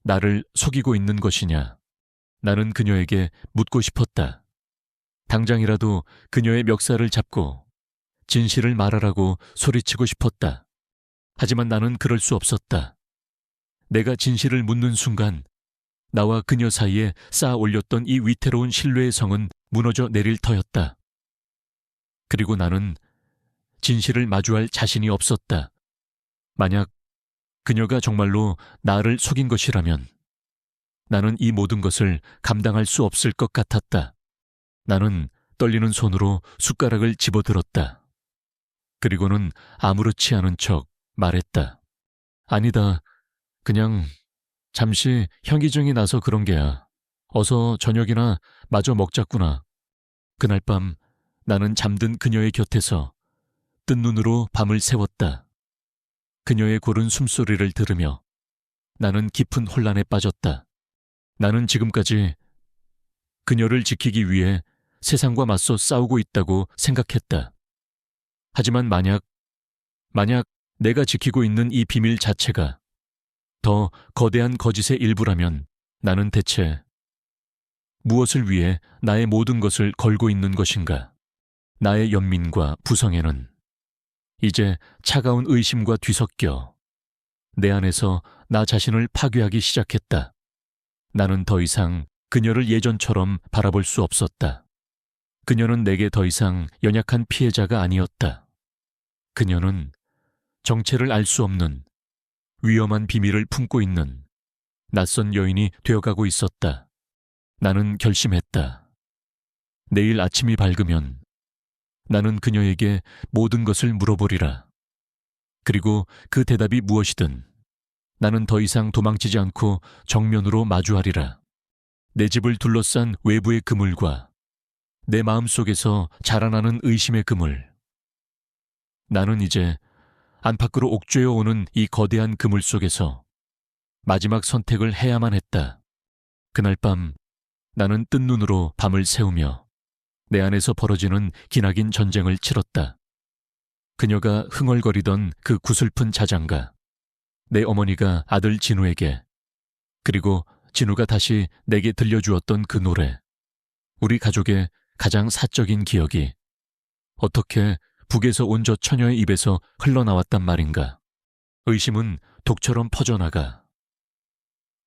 나를 속이고 있는 것이냐? 나는 그녀에게 묻고 싶었다. 당장이라도 그녀의 멱살을 잡고 진실을 말하라고 소리치고 싶었다. 하지만 나는 그럴 수 없었다. 내가 진실을 묻는 순간 나와 그녀 사이에 쌓아 올렸던 이 위태로운 신뢰의 성은 무너져 내릴 터였다. 그리고 나는 진실을 마주할 자신이 없었다. 만약 그녀가 정말로 나를 속인 것이라면 나는 이 모든 것을 감당할 수 없을 것 같았다. 나는 떨리는 손으로 숟가락을 집어들었다. 그리고는 아무렇지 않은 척 말했다. 아니다. 그냥 잠시 현기증이 나서 그런 게야. 어서 저녁이나 마저 먹자꾸나. 그날 밤 나는 잠든 그녀의 곁에서 뜬 눈으로 밤을 새웠다. 그녀의 고른 숨소리를 들으며 나는 깊은 혼란에 빠졌다. 나는 지금까지 그녀를 지키기 위해 세상과 맞서 싸우고 있다고 생각했다. 하지만 만약 내가 지키고 있는 이 비밀 자체가 더 거대한 거짓의 일부라면 나는 대체 무엇을 위해 나의 모든 것을 걸고 있는 것인가? 나의 연민과 부성애는 이제 차가운 의심과 뒤섞여 내 안에서 나 자신을 파괴하기 시작했다. 나는 더 이상 그녀를 예전처럼 바라볼 수 없었다. 그녀는 내게 더 이상 연약한 피해자가 아니었다. 그녀는 정체를 알 수 없는 위험한 비밀을 품고 있는 낯선 여인이 되어가고 있었다. 나는 결심했다. 내일 아침이 밝으면 나는 그녀에게 모든 것을 물어보리라. 그리고 그 대답이 무엇이든 나는 더 이상 도망치지 않고 정면으로 마주하리라. 내 집을 둘러싼 외부의 그물과 내 마음속에서 자라나는 의심의 그물. 나는 이제 안팎으로 옥죄어 오는 이 거대한 그물 속에서 마지막 선택을 해야만 했다. 그날 밤 나는 뜬 눈으로 밤을 새우며 내 안에서 벌어지는 기나긴 전쟁을 치렀다. 그녀가 흥얼거리던 그 구슬픈 자장가, 내 어머니가 아들 진우에게, 그리고 진우가 다시 내게 들려주었던 그 노래. 우리 가족의 가장 사적인 기억이 어떻게 북에서 온 저 처녀의 입에서 흘러나왔단 말인가. 의심은 독처럼 퍼져나가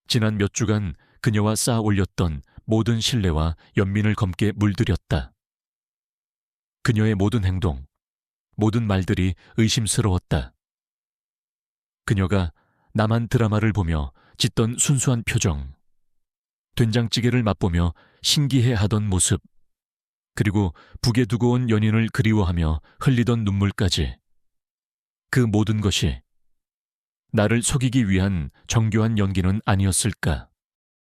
지난 몇 주간 그녀와 쌓아 올렸던 모든 신뢰와 연민을 검게 물들였다. 그녀의 모든 행동, 모든 말들이 의심스러웠다. 그녀가 나만 드라마를 보며 짓던 순수한 표정, 된장찌개를 맛보며 신기해하던 모습, 그리고 북에 두고 온 연인을 그리워하며 흘리던 눈물까지. 그 모든 것이 나를 속이기 위한 정교한 연기는 아니었을까.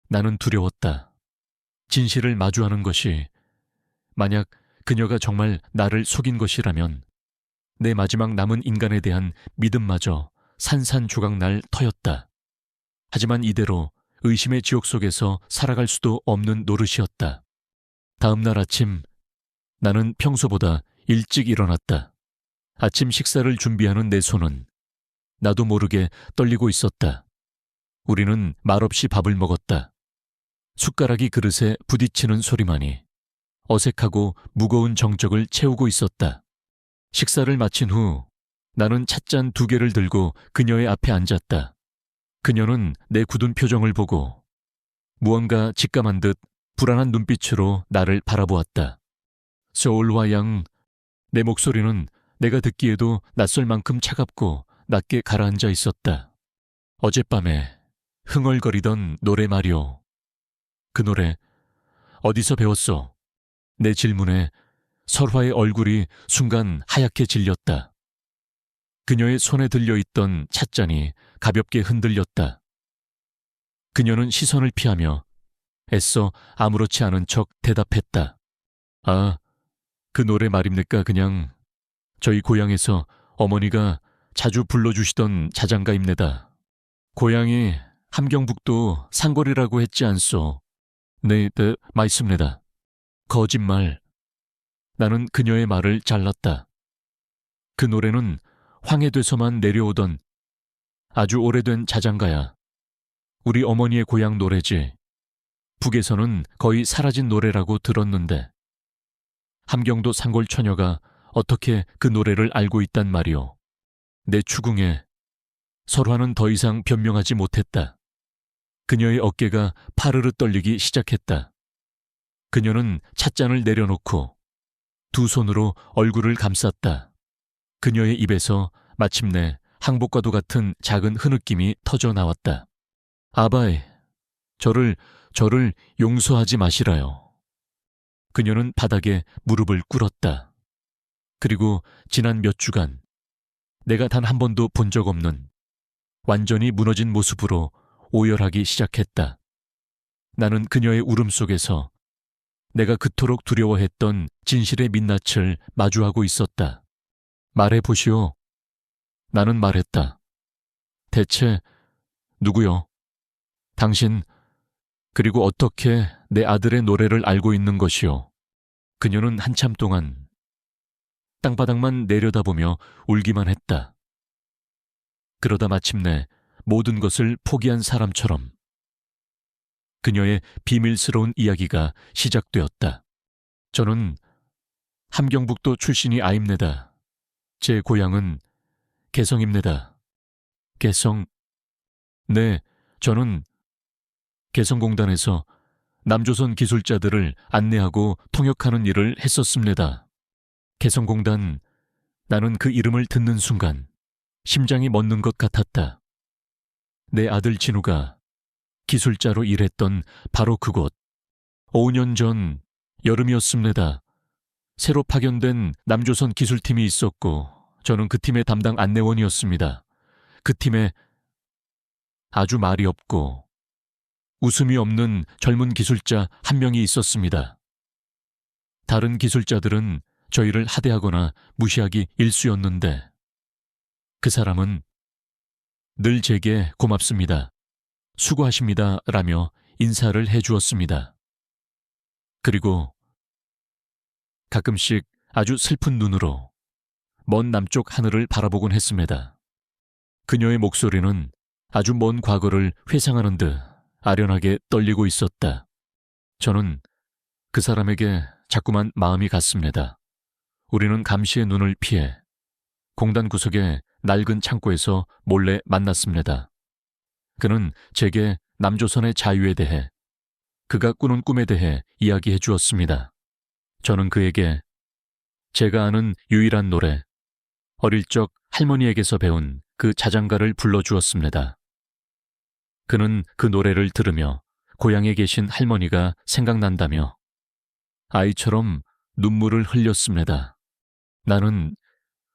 나는 두려웠다. 진실을 마주하는 것이, 만약 그녀가 정말 나를 속인 것이라면 내 마지막 남은 인간에 대한 믿음마저 산산조각 날 터였다. 하지만 이대로 의심의 지옥 속에서 살아갈 수도 없는 노릇이었다. 다음 날 아침, 나는 평소보다 일찍 일어났다. 아침 식사를 준비하는 내 손은 나도 모르게 떨리고 있었다. 우리는 말없이 밥을 먹었다. 숟가락이 그릇에 부딪히는 소리만이 어색하고 무거운 정적을 채우고 있었다. 식사를 마친 후 나는 찻잔 2개를 들고 그녀의 앞에 앉았다. 그녀는 내 굳은 표정을 보고 무언가 직감한 듯 불안한 눈빛으로 나를 바라보았다. 서울와 양, 내 목소리는 내가 듣기에도 낯설 만큼 차갑고 낮게 가라앉아 있었다. 어젯밤에 흥얼거리던 노래 말이오. 그 노래 어디서 배웠소? 내 질문에 설화의 얼굴이 순간 하얗게 질렸다. 그녀의 손에 들려있던 찻잔이 가볍게 흔들렸다. 그녀는 시선을 피하며 애써 아무렇지 않은 척 대답했다. 아, 그 노래 말입니까? 그냥 저희 고향에서 어머니가 자주 불러주시던 자장가입니다. 고향이 함경북도 상골이라고 했지 않소? 네, 맞습니다. 거짓말. 나는 그녀의 말을 잘랐다. 그 노래는 황해도에서만 내려오던 아주 오래된 자장가야. 우리 어머니의 고향 노래지. 북에서는 거의 사라진 노래라고 들었는데 함경도 상골 처녀가 어떻게 그 노래를 알고 있단 말이오. 내 추궁에 설화는 더 이상 변명하지 못했다. 그녀의 어깨가 파르르 떨리기 시작했다. 그녀는 찻잔을 내려놓고 2 손으로 얼굴을 감쌌다. 그녀의 입에서 마침내 항복과도 같은 작은 흐느낌이 터져 나왔다. 아바이, 저를 용서하지 마시라요. 그녀는 바닥에 무릎을 꿇었다. 그리고 지난 몇 주간 내가 단 한 번도 본 적 없는 완전히 무너진 모습으로 오열하기 시작했다. 나는 그녀의 울음 속에서 내가 그토록 두려워했던 진실의 민낯을 마주하고 있었다. 말해보시오. 나는 말했다. 대체 누구요? 당신, 그리고 어떻게 내 아들의 노래를 알고 있는 것이오? 그녀는 한참 동안 땅바닥만 내려다보며 울기만 했다. 그러다 마침내 모든 것을 포기한 사람처럼 그녀의 비밀스러운 이야기가 시작되었다. 저는 함경북도 출신이 아입니다. 제 고향은 개성입니다. 개성? 네, 저는 개성공단에서 남조선 기술자들을 안내하고 통역하는 일을 했었습니다. 개성공단, 나는 그 이름을 듣는 순간 심장이 멎는 것 같았다. 내 아들 진우가 기술자로 일했던 바로 그곳. 5년 전 여름이었습니다. 새로 파견된 남조선 기술팀이 있었고 저는 그 팀의 담당 안내원이었습니다. 그 팀에 아주 말이 없고 웃음이 없는 젊은 기술자 한 명이 있었습니다. 다른 기술자들은 저희를 하대하거나 무시하기 일쑤였는데 그 사람은 늘 제게 고맙습니다. 수고하십니다. 라며 인사를 해주었습니다. 그리고 가끔씩 아주 슬픈 눈으로 먼 남쪽 하늘을 바라보곤 했습니다. 그녀의 목소리는 아주 먼 과거를 회상하는 듯 아련하게 떨리고 있었다. 저는 그 사람에게 자꾸만 마음이 갔습니다. 우리는 감시의 눈을 피해 공단 구석의 낡은 창고에서 몰래 만났습니다. 그는 제게 남조선의 자유에 대해, 그가 꾸는 꿈에 대해 이야기해 주었습니다. 저는 그에게 제가 아는 유일한 노래, 어릴 적 할머니에게서 배운 그 자장가를 불러주었습니다. 그는 그 노래를 들으며 고향에 계신 할머니가 생각난다며 아이처럼 눈물을 흘렸습니다. 나는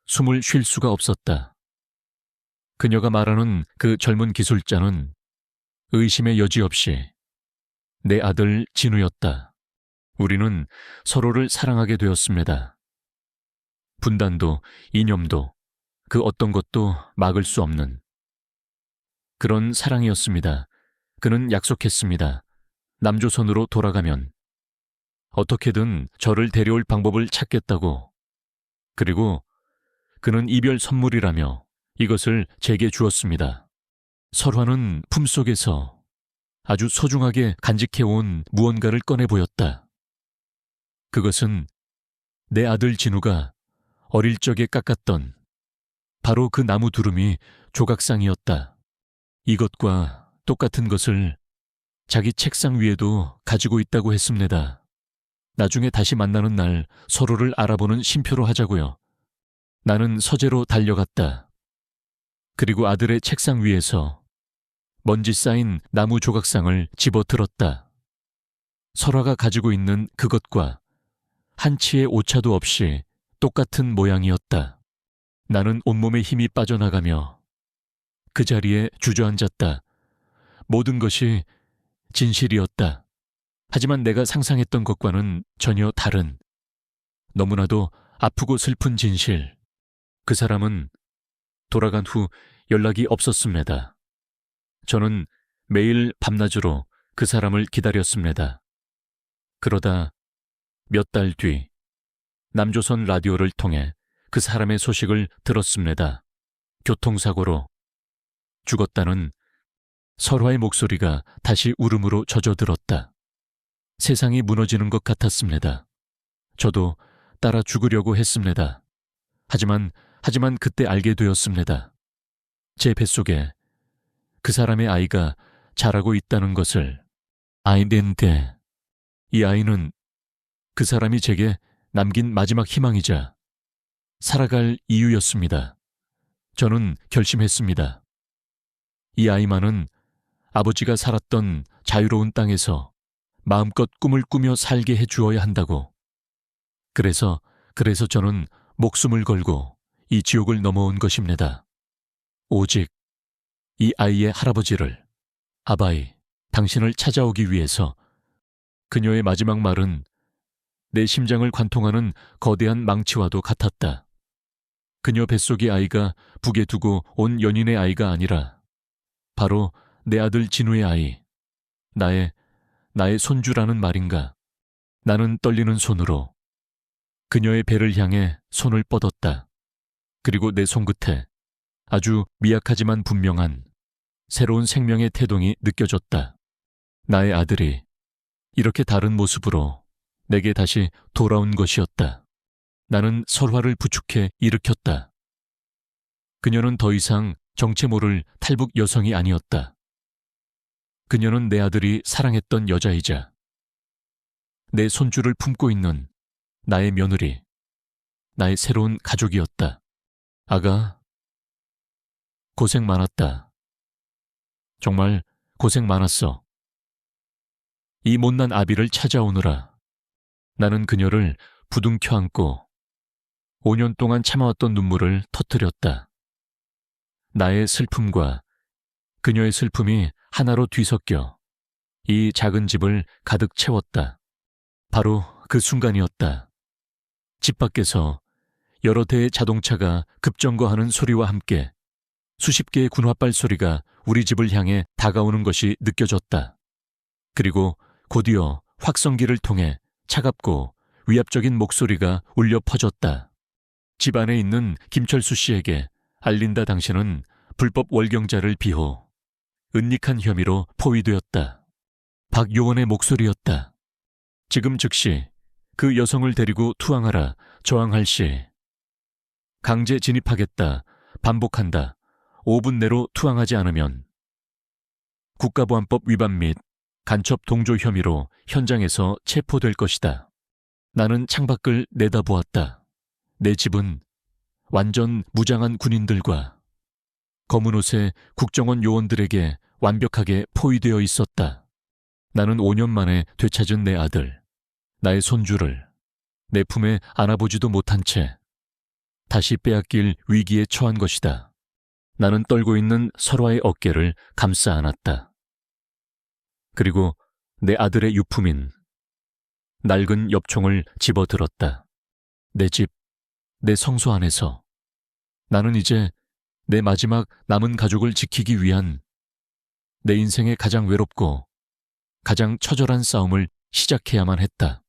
숨을 쉴 수가 없었다. 그녀가 말하는 그 젊은 기술자는 의심의 여지 없이 내 아들 진우였다. 우리는 서로를 사랑하게 되었습니다. 분단도 이념도 그 어떤 것도 막을 수 없는 그런 사랑이었습니다. 그는 약속했습니다. 남조선으로 돌아가면 어떻게든 저를 데려올 방법을 찾겠다고. 그리고 그는 이별 선물이라며 이것을 제게 주었습니다. 설화는 품속에서 아주 소중하게 간직해온 무언가를 꺼내 보였다. 그것은 내 아들 진우가 어릴 적에 깎았던 바로 그 나무 두rum이 조각상이었다. 이것과 똑같은 것을 자기 책상 위에도 가지고 있다고 했습니다. 나중에 다시 만나는 날 서로를 알아보는 쉼표로 하자고요. 나는 서재로 달려갔다. 그리고 아들의 책상 위에서 먼지 쌓인 나무 조각상을 집어들었다. 설화가 가지고 있는 그것과 한치의 오차도 없이 똑같은 모양이었다. 나는 온몸에 힘이 빠져나가며 그 자리에 주저앉았다. 모든 것이 진실이었다. 하지만 내가 상상했던 것과는 전혀 다른, 너무나도 아프고 슬픈 진실. 그 사람은 돌아간 후 연락이 없었습니다. 저는 매일 밤낮으로 그 사람을 기다렸습니다. 그러다 몇 달 뒤 남조선 라디오를 통해 그 사람의 소식을 들었습니다. 교통사고로 죽었다는 설화의 목소리가 다시 울음으로 젖어들었다. 세상이 무너지는 것 같았습니다. 저도 따라 죽으려고 했습니다. 하지만 그때 알게 되었습니다. 제 뱃속에 그 사람의 아이가 자라고 있다는 것을. 아이인데 이 아이는 그 사람이 제게 남긴 마지막 희망이자 살아갈 이유였습니다. 저는 결심했습니다. 이 아이만은 아버지가 살았던 자유로운 땅에서 마음껏 꿈을 꾸며 살게 해주어야 한다고. 그래서 저는 목숨을 걸고 이 지옥을 넘어온 것입니다. 오직 이 아이의 할아버지를, 아바이, 당신을 찾아오기 위해서. 그녀의 마지막 말은 내 심장을 관통하는 거대한 망치와도 같았다. 그녀 뱃속의 아이가 북에 두고 온 연인의 아이가 아니라 바로 내 아들 진우의 아이, 나의 손주라는 말인가. 나는 떨리는 손으로 그녀의 배를 향해 손을 뻗었다. 그리고 내 손끝에 아주 미약하지만 분명한 새로운 생명의 태동이 느껴졌다. 나의 아들이 이렇게 다른 모습으로 내게 다시 돌아온 것이었다. 나는 설화를 부축해 일으켰다. 그녀는 더 이상 정체 모를 탈북 여성이 아니었다. 그녀는 내 아들이 사랑했던 여자이자 내 손주를 품고 있는 나의 며느리, 나의 새로운 가족이었다. 아가, 고생 많았다. 정말 고생 많았어. 이 못난 아비를 찾아오느라 나는 그녀를 부둥켜 안고 5년 동안 참아왔던 눈물을 터뜨렸다. 나의 슬픔과 그녀의 슬픔이 하나로 뒤섞여 이 작은 집을 가득 채웠다. 바로 그 순간이었다. 집 밖에서 여러 대의 자동차가 급정거하는 소리와 함께 수십 개의 군화발 소리가 우리 집을 향해 다가오는 것이 느껴졌다. 그리고 곧이어 확성기를 통해 차갑고 위압적인 목소리가 울려 퍼졌다. 집 안에 있는 김철수 씨에게 알린다 당신은 불법 월경자를 비호, 은닉한 혐의로 포위되었다. 박요원의 목소리였다. 지금 즉시 그 여성을 데리고 투항하라. 저항할 시 강제 진입하겠다. 반복한다. 5분 내로 투항하지 않으면 국가보안법 위반 및 간첩 동조 혐의로 현장에서 체포될 것이다. 나는 창밖을 내다보았다. 내 집은 완전 무장한 군인들과 검은 옷의 국정원 요원들에게 완벽하게 포위되어 있었다. 나는 5년 만에 되찾은 내 아들, 나의 손주를 내 품에 안아보지도 못한 채 다시 빼앗길 위기에 처한 것이다. 나는 떨고 있는 설화의 어깨를 감싸 안았다. 그리고 내 아들의 유품인 낡은 엽총을 집어들었다. 내 집, 내 성소 안에서 나는 이제 내 마지막 남은 가족을 지키기 위한 내 인생의 가장 외롭고 가장 처절한 싸움을 시작해야만 했다.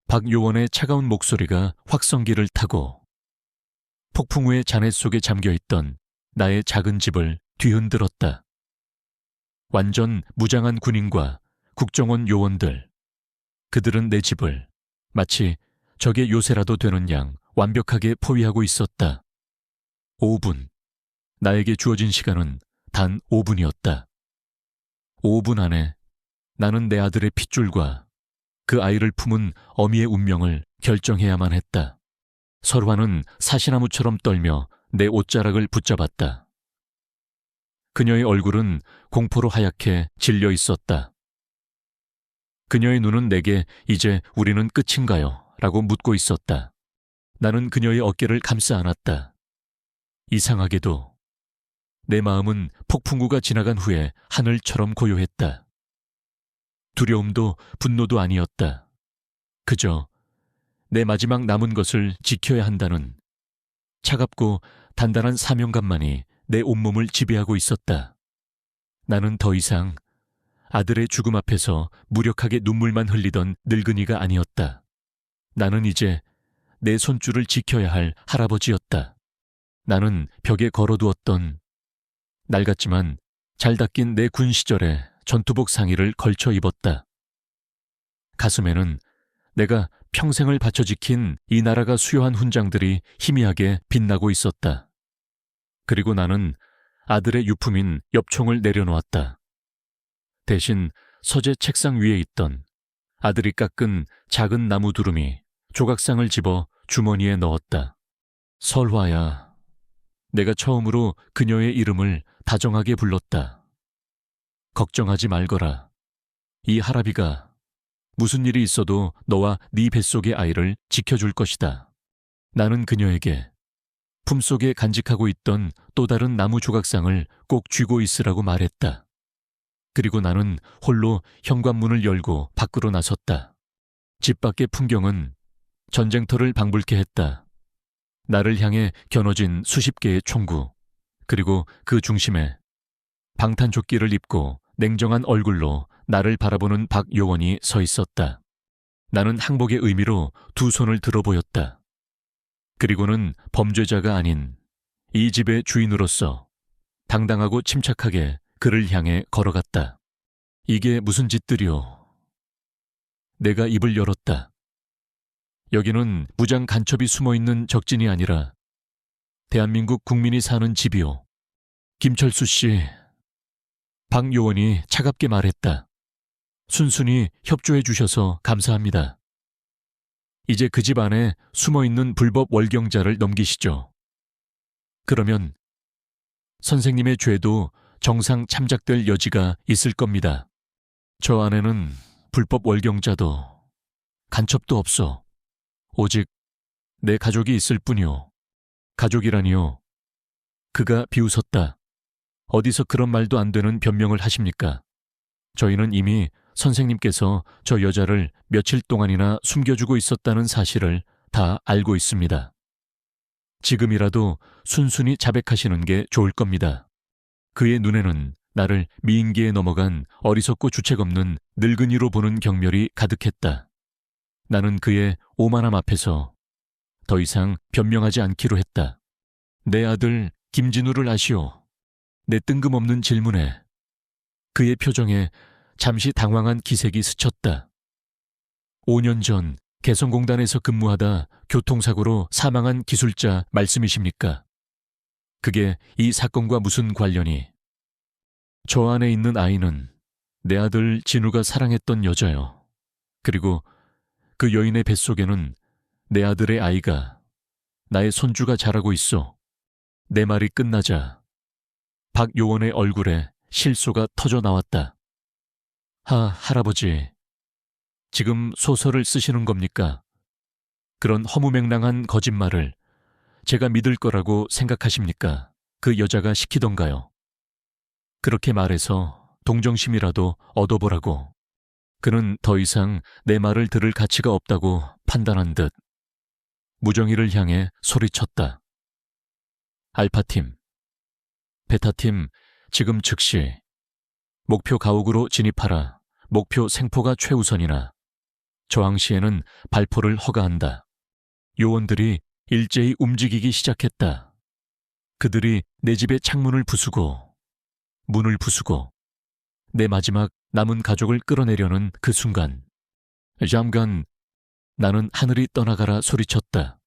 박요원의 차가운 목소리가 확성기를 타고 폭풍우의 잔해 속에 잠겨있던 나의 작은 집을 뒤흔들었다. 완전 무장한 군인과 국정원 요원들, 그들은 내 집을 마치 적의 요새라도 되는 양 완벽하게 포위하고 있었다. 5분. 나에게 주어진 시간은 단 5분이었다. 5분 안에 나는 내 아들의 핏줄과 그 아이를 품은 어미의 운명을 결정해야만 했다. 설화는 사시나무처럼 떨며 내 옷자락을 붙잡았다. 그녀의 얼굴은 공포로 하얗게 질려 있었다. 그녀의 눈은 내게 이제 우리는 끝인가요? 라고 묻고 있었다. 나는 그녀의 어깨를 감싸 안았다. 이상하게도 내 마음은 폭풍우가 지나간 후에 하늘처럼 고요했다. 두려움도 분노도 아니었다. 그저 내 마지막 남은 것을 지켜야 한다는 차갑고 단단한 사명감만이 내 온몸을 지배하고 있었다. 나는 더 이상 아들의 죽음 앞에서 무력하게 눈물만 흘리던 늙은이가 아니었다. 나는 이제 내 손줄을 지켜야 할 할아버지였다. 나는 벽에 걸어두었던 낡았지만 잘 닦인 내 군 시절의 전투복 상의를 걸쳐 입었다. 가슴에는 내가 평생을 바쳐 지킨 이 나라가 수여한 훈장들이 희미하게 빛나고 있었다. 그리고 나는 아들의 유품인 엽총을 내려놓았다. 대신 서재 책상 위에 있던 아들이 깎은 작은 나무 두루미 조각상을 집어 주머니에 넣었다. 설화야. 내가 처음으로 그녀의 이름을 다정하게 불렀다. 걱정하지 말거라. 이 할아비가 무슨 일이 있어도 너와 네 뱃속의 아이를 지켜줄 것이다. 나는 그녀에게 품속에 간직하고 있던 또 다른 나무 조각상을 꼭 쥐고 있으라고 말했다. 그리고 나는 홀로 현관문을 열고 밖으로 나섰다. 집 밖의 풍경은 전쟁터를 방불케 했다. 나를 향해 겨눠진 수십 개의 총구, 그리고 그 중심에 방탄조끼를 입고 냉정한 얼굴로 나를 바라보는 박요원이 서 있었다. 나는 항복의 의미로 두 손을 들어 보였다. 그리고는 범죄자가 아닌 이 집의 주인으로서 당당하고 침착하게 그를 향해 걸어갔다. 이게 무슨 짓들이오? 내가 입을 열었다. 여기는 무장 간첩이 숨어있는 적진이 아니라 대한민국 국민이 사는 집이오. 김철수 씨, 박요원이 차갑게 말했다. 순순히 협조해 주셔서 감사합니다. 이제 그 집 안에 숨어있는 불법 월경자를 넘기시죠. 그러면 선생님의 죄도 정상 참작될 여지가 있을 겁니다. 저 안에는 불법 월경자도 간첩도 없어. 오직 내 가족이 있을 뿐이오. 가족이라니요. 그가 비웃었다. 어디서 그런 말도 안 되는 변명을 하십니까? 저희는 이미 선생님께서 저 여자를 며칠 동안이나 숨겨주고 있었다는 사실을 다 알고 있습니다. 지금이라도 순순히 자백하시는 게 좋을 겁니다. 그의 눈에는 나를 미인기에 넘어간 어리석고 주책 없는 늙은이로 보는 경멸이 가득했다. 나는 그의 오만함 앞에서 더 이상 변명하지 않기로 했다. 내 아들 김진우를 아시오. 내 뜬금없는 질문에 그의 표정에 잠시 당황한 기색이 스쳤다. 5년 전 개성공단에서 근무하다 교통사고로 사망한 기술자 말씀이십니까? 그게 이 사건과 무슨 관련이? 저 안에 있는 아이는 내 아들 진우가 사랑했던 여자요. 그리고 그 여인의 뱃속에는 내 아들의 아이가, 나의 손주가 자라고 있어. 내 말이 끝나자 박 요원의 얼굴에 실소가 터져 나왔다. 할아버지, 지금 소설을 쓰시는 겁니까? 그런 허무맹랑한 거짓말을 제가 믿을 거라고 생각하십니까? 그 여자가 시키던가요? 그렇게 말해서 동정심이라도 얻어보라고. 그는 더 이상 내 말을 들을 가치가 없다고 판단한 듯 무정이를 향해 소리쳤다. 알파팀, 베타팀, 지금 즉시 목표 가옥으로 진입하라. 목표 생포가 최우선이나 저항 시에는 발포를 허가한다. 요원들이 일제히 움직이기 시작했다. 그들이 내 집의 창문을 부수고 문을 부수고 내 마지막 남은 가족을 끌어내려는 그 순간, 잠깐 나는 하늘이 떠나가라 소리쳤다.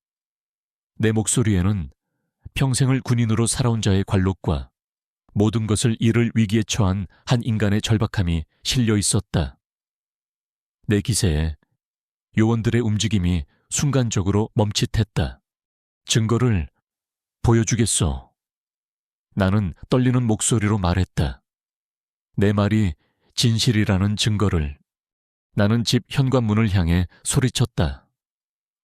내 목소리에는 평생을 군인으로 살아온 자의 관록과 모든 것을 잃을 위기에 처한 한 인간의 절박함이 실려 있었다. 내 기세에 요원들의 움직임이 순간적으로 멈칫했다. 증거를 보여주겠소. 나는 떨리는 목소리로 말했다. 내 말이 진실이라는 증거를. 나는 집 현관문을 향해 소리쳤다.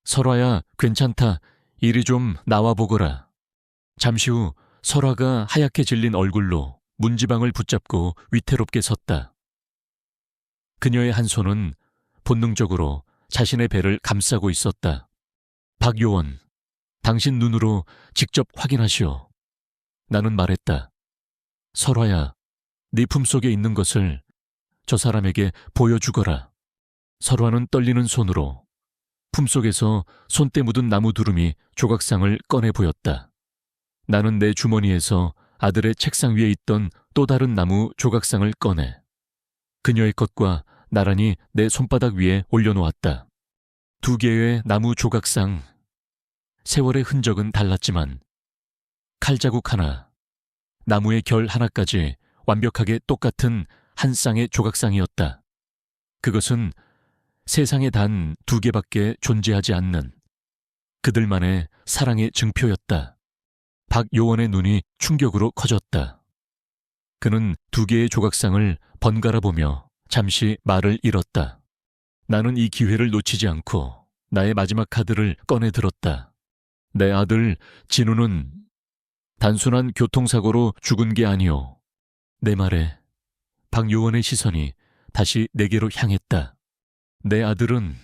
설화야, 괜찮다. 이리 좀 나와보거라. 잠시 후 설화가 하얗게 질린 얼굴로 문지방을 붙잡고 위태롭게 섰다. 그녀의 한 손은 본능적으로 자신의 배를 감싸고 있었다. 박 요원, 당신 눈으로 직접 확인하시오. 나는 말했다. 설화야, 네 품속에 있는 것을 저 사람에게 보여주거라. 설화는 떨리는 손으로 품속에서 손때 묻은 나무 두루미 조각상을 꺼내 보였다. 나는 내 주머니에서 아들의 책상 위에 있던 또 다른 나무 조각상을 꺼내 그녀의 것과 나란히 내 손바닥 위에 올려놓았다. 두 개의 나무 조각상, 세월의 흔적은 달랐지만 칼자국 하나, 나무의 결 하나까지 완벽하게 똑같은 한 쌍의 조각상이었다. 그것은 세상에 단 두 개밖에 존재하지 않는 그들만의 사랑의 증표였다. 박 요원의 눈이 충격으로 커졌다. 그는 두 개의 조각상을 번갈아 보며 잠시 말을 잃었다. 나는 이 기회를 놓치지 않고 나의 마지막 카드를 꺼내 들었다. 내 아들 진우는 단순한 교통사고로 죽은 게 아니오. 내 말에 박 요원의 시선이 다시 내게로 향했다. 내 아들은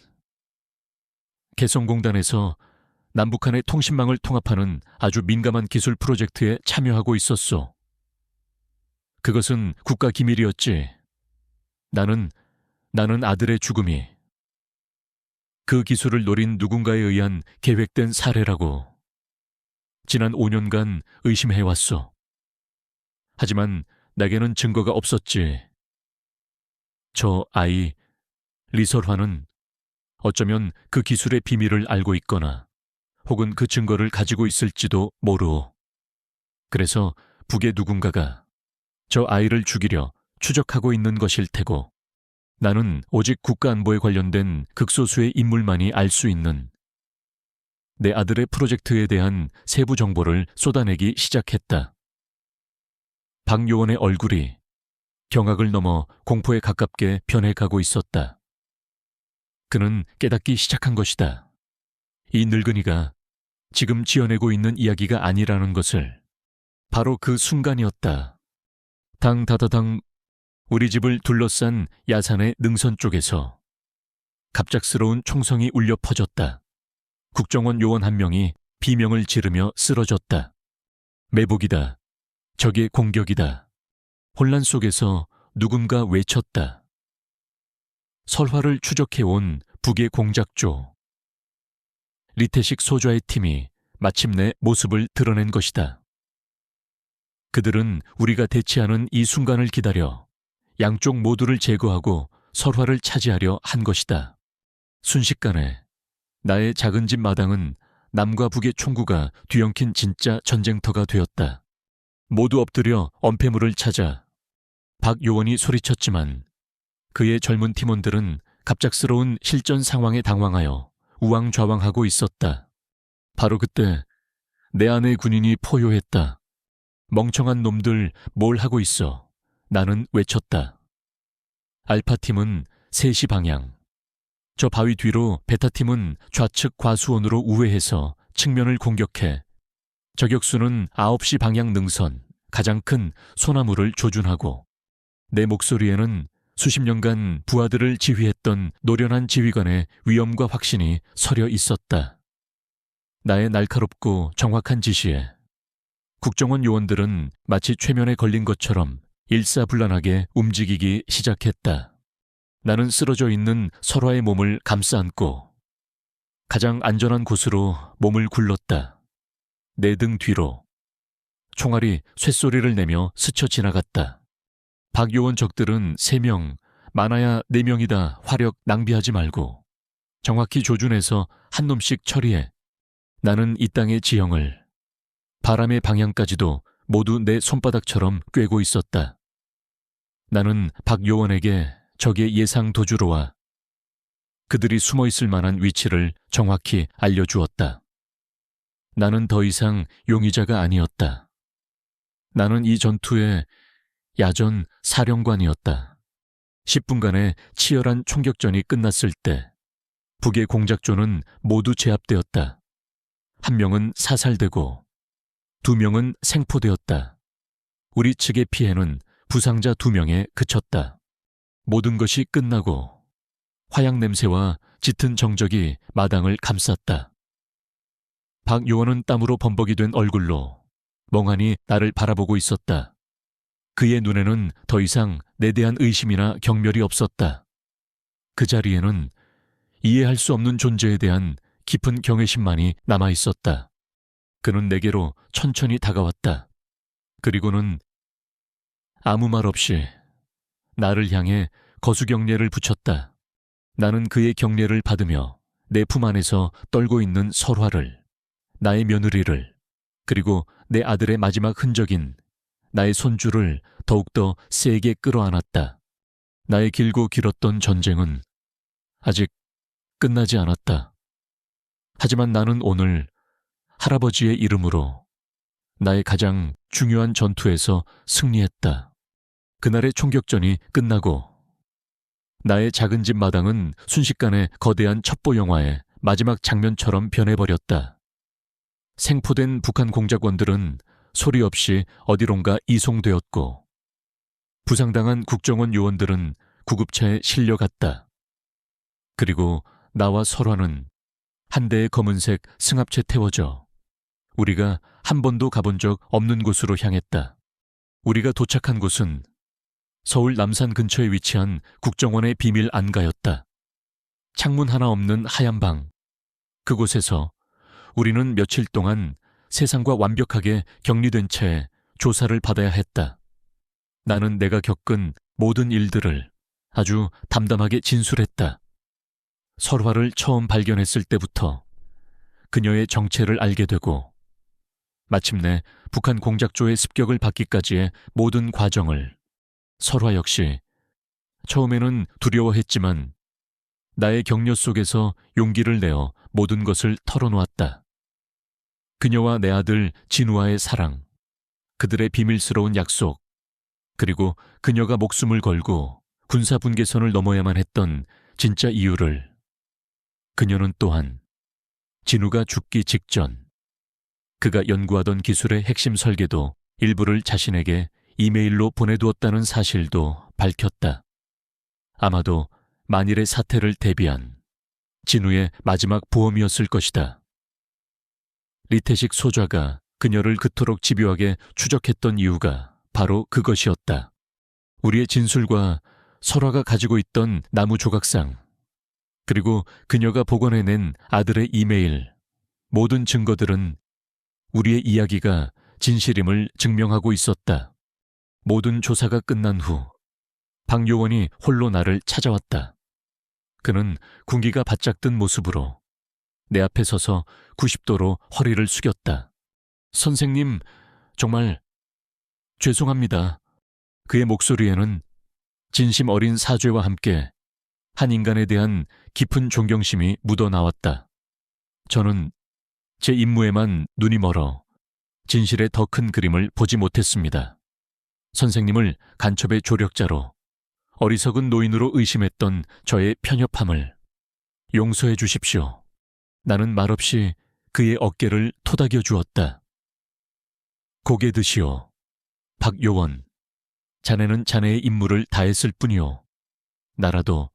개성공단에서 남북한의 통신망을 통합하는 아주 민감한 기술 프로젝트에 참여하고 있었소. 그것은 국가 기밀이었지. 나는 아들의 죽음이 그 기술을 노린 누군가에 의한 계획된 사례라고 지난 5년간 의심해왔소. 하지만 내게는 증거가 없었지. 저 아이, 리설화는 어쩌면 그 기술의 비밀을 알고 있거나 혹은 그 증거를 가지고 있을지도 모르오. 그래서 북의 누군가가 저 아이를 죽이려 추적하고 있는 것일 테고 나는 오직 국가안보에 관련된 극소수의 인물만이 알 수 있는 내 아들의 프로젝트에 대한 세부 정보를 쏟아내기 시작했다. 박 요원의 얼굴이 경악을 넘어 공포에 가깝게 변해가고 있었다. 그는 깨닫기 시작한 것이다. 이 늙은이가 지금 지어내고 있는 이야기가 아니라는 것을. 바로 그 순간이었다. 당다다당 우리 집을 둘러싼 야산의 능선 쪽에서 갑작스러운 총성이 울려 퍼졌다. 국정원 요원 한 명이 비명을 지르며 쓰러졌다. 매복이다. 적의 공격이다. 혼란 속에서 누군가 외쳤다. 설화를 추적해온 북의 공작조. 리태식 소좌의 팀이 마침내 모습을 드러낸 것이다. 그들은 우리가 대치하는 이 순간을 기다려 양쪽 모두를 제거하고 설화를 차지하려 한 것이다. 순식간에 나의 작은 집 마당은 남과 북의 총구가 뒤엉킨 진짜 전쟁터가 되었다. 모두 엎드려 엄폐물을 찾아 박 요원이 소리쳤지만 그의 젊은 팀원들은 갑작스러운 실전 상황에 당황하여 우왕좌왕하고 있었다. 바로 그때 내 안의 군인이 포효했다. 멍청한 놈들 뭘 하고 있어. 나는 외쳤다. 알파팀은 3시 방향. 저 바위 뒤로 베타팀은 좌측 과수원으로 우회해서 측면을 공격해 저격수는 9시 방향 능선, 가장 큰 소나무를 조준하고 내 목소리에는 수십 년간 부하들을 지휘했던 노련한 지휘관의 위엄과 확신이 서려 있었다. 나의 날카롭고 정확한 지시에 국정원 요원들은 마치 최면에 걸린 것처럼 일사불란하게 움직이기 시작했다. 나는 쓰러져 있는 설화의 몸을 감싸 안고 가장 안전한 곳으로 몸을 굴렀다. 내 등 뒤로. 총알이 쇳소리를 내며 스쳐 지나갔다. 박 요원 적들은 3명, 많아야 4명이다. 화력 낭비하지 말고 정확히 조준해서 한 놈씩 처리해. 나는 이 땅의 지형을, 바람의 방향까지도 모두 내 손바닥처럼 꿰고 있었다. 나는 박 요원에게 적의 예상 도주로와 그들이 숨어 있을 만한 위치를 정확히 알려주었다. 나는 더 이상 용의자가 아니었다. 나는 이 전투의 야전 사령관이었다. 10분간의 치열한 총격전이 끝났을 때 북의 공작조는 모두 제압되었다. 1명은 사살되고 2명은 생포되었다. 우리 측의 피해는 부상자 2명에 그쳤다. 모든 것이 끝나고 화약 냄새와 짙은 정적이 마당을 감쌌다. 박 요원은 땀으로 범벅이 된 얼굴로 멍하니 나를 바라보고 있었다. 그의 눈에는 더 이상 내 대한 의심이나 경멸이 없었다. 그 자리에는 이해할 수 없는 존재에 대한 깊은 경외심만이 남아있었다. 그는 내게로 천천히 다가왔다. 그리고는 아무 말 없이 나를 향해 거수경례를 붙였다. 나는 그의 경례를 받으며 내 품 안에서 떨고 있는 설화를, 나의 며느리를, 그리고 내 아들의 마지막 흔적인 나의 손주를 더욱더 세게 끌어안았다. 나의 길고 길었던 전쟁은 아직 끝나지 않았다. 하지만 나는 오늘 할아버지의 이름으로 나의 가장 중요한 전투에서 승리했다. 그날의 총격전이 끝나고 나의 작은 집 마당은 순식간에 거대한 첩보 영화의 마지막 장면처럼 변해버렸다. 생포된 북한 공작원들은 소리 없이 어디론가 이송되었고 부상당한 국정원 요원들은 구급차에 실려갔다. 그리고 나와 설화는 한 대의 검은색 승합차에 태워져 우리가 한 번도 가본 적 없는 곳으로 향했다. 우리가 도착한 곳은 서울 남산 근처에 위치한 국정원의 비밀 안가였다. 창문 하나 없는 하얀 방. 그곳에서 우리는 며칠 동안 세상과 완벽하게 격리된 채 조사를 받아야 했다. 나는 내가 겪은 모든 일들을 아주 담담하게 진술했다. 설화를 처음 발견했을 때부터 그녀의 정체를 알게 되고 마침내 북한 공작조의 습격을 받기까지의 모든 과정을 설화 역시 처음에는 두려워했지만 나의 격려 속에서 용기를 내어 모든 것을 털어놓았다. 그녀와 내 아들 진우와의 사랑, 그들의 비밀스러운 약속, 그리고 그녀가 목숨을 걸고 군사분계선을 넘어야만 했던 진짜 이유를 그녀는 또한 진우가 죽기 직전 그가 연구하던 기술의 핵심 설계도 일부를 자신에게 이메일로 보내두었다는 사실도 밝혔다. 아마도 만일의 사태를 대비한 진우의 마지막 보험이었을 것이다. 리태식 소좌가 그녀를 그토록 집요하게 추적했던 이유가 바로 그것이었다. 우리의 진술과 설화가 가지고 있던 나무 조각상, 그리고 그녀가 복원해낸 아들의 이메일, 모든 증거들은 우리의 이야기가 진실임을 증명하고 있었다. 모든 조사가 끝난 후 박 요원이 홀로 나를 찾아왔다. 그는 군기가 바짝 든 모습으로 내 앞에 서서 90도로 허리를 숙였다. 선생님, 정말 죄송합니다. 그의 목소리에는 진심 어린 사죄와 함께 한 인간에 대한 깊은 존경심이 묻어나왔다. 저는 제 임무에만 눈이 멀어 진실의 더 큰 그림을 보지 못했습니다. 선생님을 간첩의 조력자로, 어리석은 노인으로 의심했던 저의 편협함을 용서해 주십시오. 나는 말없이 그의 어깨를 토닥여 주었다. 고개 드시오. 박 요원, 자네는 자네의 임무를 다했을 뿐이오. 나라도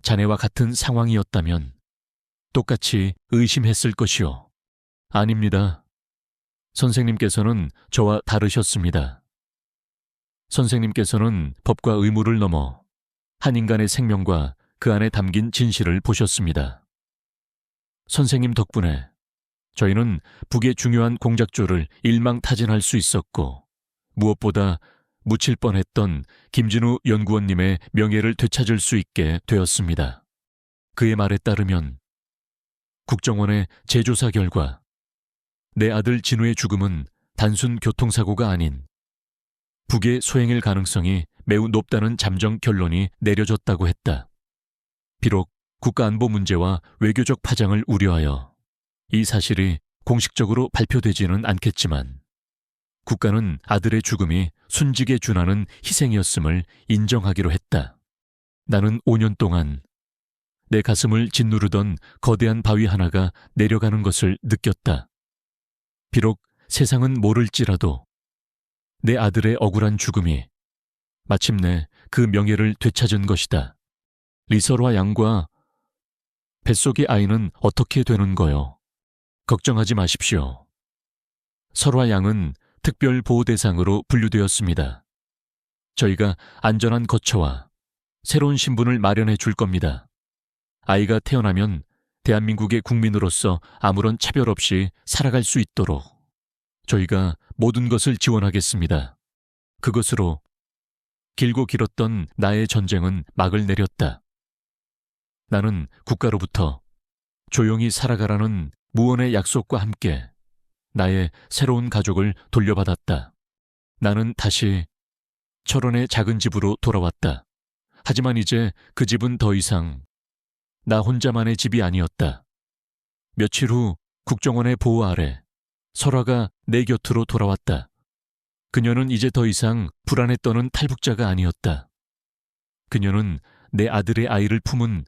자네와 같은 상황이었다면 똑같이 의심했을 것이오. 아닙니다. 선생님께서는 저와 다르셨습니다. 선생님께서는 법과 의무를 넘어 한 인간의 생명과 그 안에 담긴 진실을 보셨습니다. 선생님 덕분에 저희는 북의 중요한 공작조를 일망타진할 수 있었고, 무엇보다 묻힐 뻔했던 김진우 연구원님의 명예를 되찾을 수 있게 되었습니다. 그의 말에 따르면 국정원의 재조사 결과 내 아들 진우의 죽음은 단순 교통사고가 아닌 북의 소행일 가능성이 매우 높다는 잠정 결론이 내려졌다고 했다. 비록 국가안보 문제와 외교적 파장을 우려하여 이 사실이 공식적으로 발표되지는 않겠지만 국가는 아들의 죽음이 순직에 준하는 희생이었음을 인정하기로 했다. 나는 5년 동안 내 가슴을 짓누르던 거대한 바위 하나가 내려가는 것을 느꼈다. 비록 세상은 모를지라도 내 아들의 억울한 죽음이 마침내 그 명예를 되찾은 것이다. 리설와 양과 뱃속의 아이는 어떻게 되는 거요? 걱정하지 마십시오. 설화 양은 특별 보호 대상으로 분류되었습니다. 저희가 안전한 거처와 새로운 신분을 마련해 줄 겁니다. 아이가 태어나면 대한민국의 국민으로서 아무런 차별 없이 살아갈 수 있도록 저희가 모든 것을 지원하겠습니다. 그것으로 길고 길었던 나의 전쟁은 막을 내렸다. 나는 국가로부터 조용히 살아가라는 무언의 약속과 함께 나의 새로운 가족을 돌려받았다. 나는 다시 철원의 작은 집으로 돌아왔다. 하지만 이제 그 집은 더 이상 나 혼자만의 집이 아니었다. 며칠 후 국정원의 보호 아래 설화가 내 곁으로 돌아왔다. 그녀는 이제 더 이상 불안에 떠는 탈북자가 아니었다. 그녀는 내 아들의 아이를 품은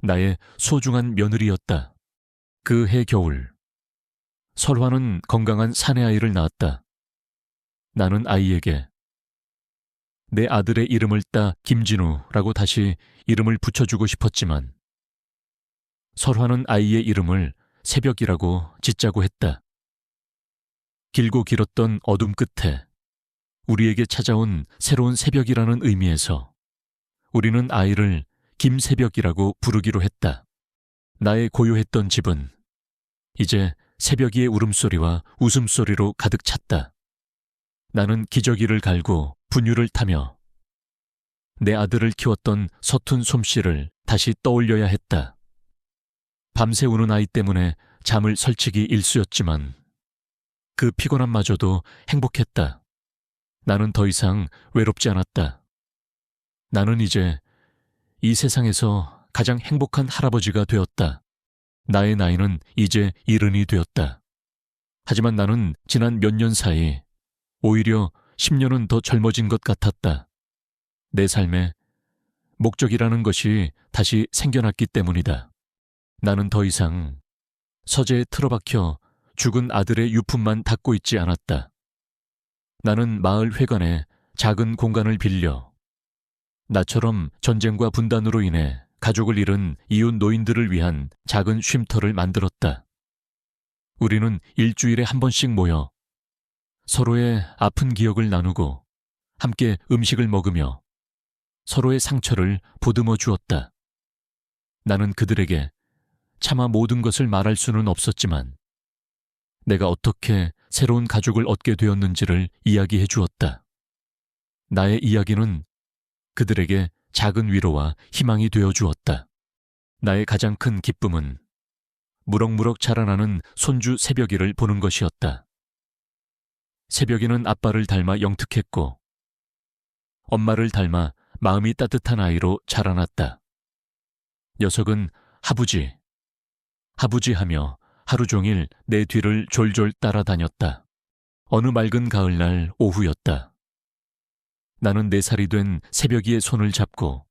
나의 소중한 며느리였다. 그 해 겨울, 설화는 건강한 사내 아이를 낳았다. 나는 아이에게 내 아들의 이름을 따 김진우라고 다시 이름을 붙여주고 싶었지만 설화는 아이의 이름을 새벽이라고 짓자고 했다. 길고 길었던 어둠 끝에 우리에게 찾아온 새로운 새벽이라는 의미에서 우리는 아이를 김새벽이라고 부르기로 했다. 나의 고요했던 집은 이제 새벽이의 울음소리와 웃음소리로 가득 찼다. 나는 기저귀를 갈고 분유를 타며 내 아들을 키웠던 서툰 솜씨를 다시 떠올려야 했다. 밤새 우는 아이 때문에 잠을 설치기 일쑤였지만 그 피곤함마저도 행복했다. 나는 더 이상 외롭지 않았다. 나는 이제 이 세상에서 가장 행복한 할아버지가 되었다. 나의 나이는 이제 70이 되었다. 하지만 나는 지난 몇 년 사이 오히려 10년은 더 젊어진 것 같았다. 내 삶에 목적이라는 것이 다시 생겨났기 때문이다. 나는 더 이상 서재에 틀어박혀 죽은 아들의 유품만 닦고 있지 않았다. 나는 마을 회관에 작은 공간을 빌려 나처럼 전쟁과 분단으로 인해 가족을 잃은 이웃 노인들을 위한 작은 쉼터를 만들었다. 우리는 일주일에 한 번씩 모여 서로의 아픈 기억을 나누고 함께 음식을 먹으며 서로의 상처를 보듬어 주었다. 나는 그들에게 차마 모든 것을 말할 수는 없었지만 내가 어떻게 새로운 가족을 얻게 되었는지를 이야기해 주었다. 나의 이야기는 그들에게 작은 위로와 희망이 되어 주었다. 나의 가장 큰 기쁨은 무럭무럭 자라나는 손주 새벽이를 보는 것이었다. 새벽이는 아빠를 닮아 영특했고 엄마를 닮아 마음이 따뜻한 아이로 자라났다. 녀석은 하부지, 하부지 하며 하루 종일 내 뒤를 졸졸 따라다녔다. 어느 맑은 가을날 오후였다. 나는 4살이 된 새벽이의 손을 잡고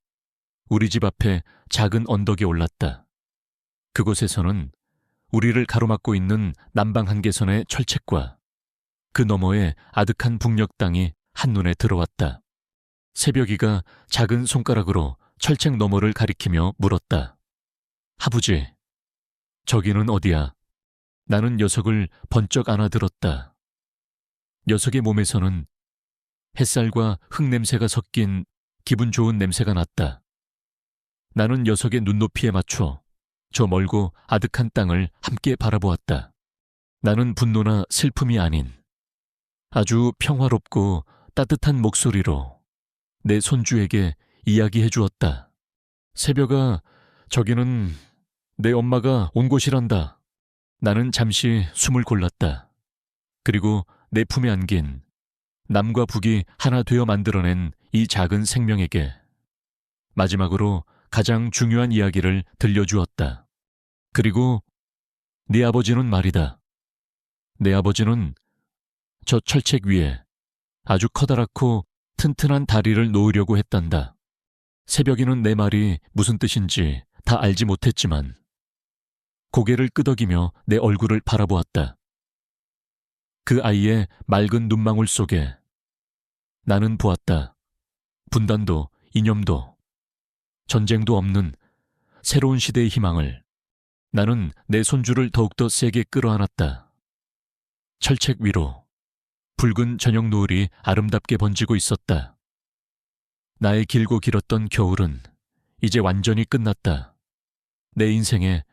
우리 집 앞에 작은 언덕에 올랐다. 그곳에서는 우리를 가로막고 있는 남방 한계선의 철책과 그 너머의 아득한 북녘 땅이 한눈에 들어왔다. 새벽이가 작은 손가락으로 철책 너머를 가리키며 물었다. 하부지, 저기는 어디야? 나는 녀석을 번쩍 안아들었다. 녀석의 몸에서는 햇살과 흙냄새가 섞인 기분 좋은 냄새가 났다. 나는 녀석의 눈높이에 맞춰 저 멀고 아득한 땅을 함께 바라보았다. 나는 분노나 슬픔이 아닌 아주 평화롭고 따뜻한 목소리로 내 손주에게 이야기해 주었다. 새벽아, 저기는 내 엄마가 온 곳이란다. 나는 잠시 숨을 골랐다. 그리고 내 품에 안긴 남과 북이 하나 되어 만들어낸 이 작은 생명에게 마지막으로 가장 중요한 이야기를 들려주었다. 그리고 네 아버지는 말이다. 내 아버지는 저 철책 위에 아주 커다랗고 튼튼한 다리를 놓으려고 했단다. 새벽이는 내 말이 무슨 뜻인지 다 알지 못했지만 고개를 끄덕이며 내 얼굴을 바라보았다. 그 아이의 맑은 눈망울 속에 나는 보았다. 분단도 이념도 전쟁도 없는 새로운 시대의 희망을. 나는 내 손주를 더욱더 세게 끌어안았다. 철책 위로 붉은 저녁 노을이 아름답게 번지고 있었다. 나의 길고 길었던 겨울은 이제 완전히 끝났다. 내 인생에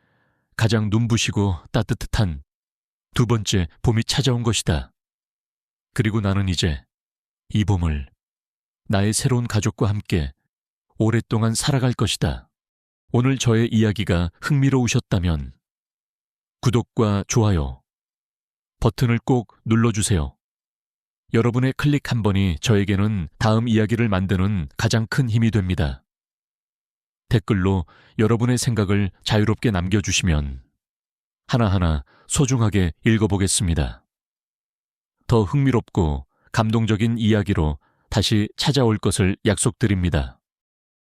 가장 눈부시고 따뜻한 2번째 봄이 찾아온 것이다. 그리고 나는 이제 이 봄을 나의 새로운 가족과 함께 오랫동안 살아갈 것이다. 오늘 저의 이야기가 흥미로우셨다면 구독과 좋아요 버튼을 꼭 눌러주세요. 여러분의 클릭 한 번이 저에게는 다음 이야기를 만드는 가장 큰 힘이 됩니다. 댓글로 여러분의 생각을 자유롭게 남겨주시면 하나하나 소중하게 읽어보겠습니다. 더 흥미롭고 감동적인 이야기로 다시 찾아올 것을 약속드립니다.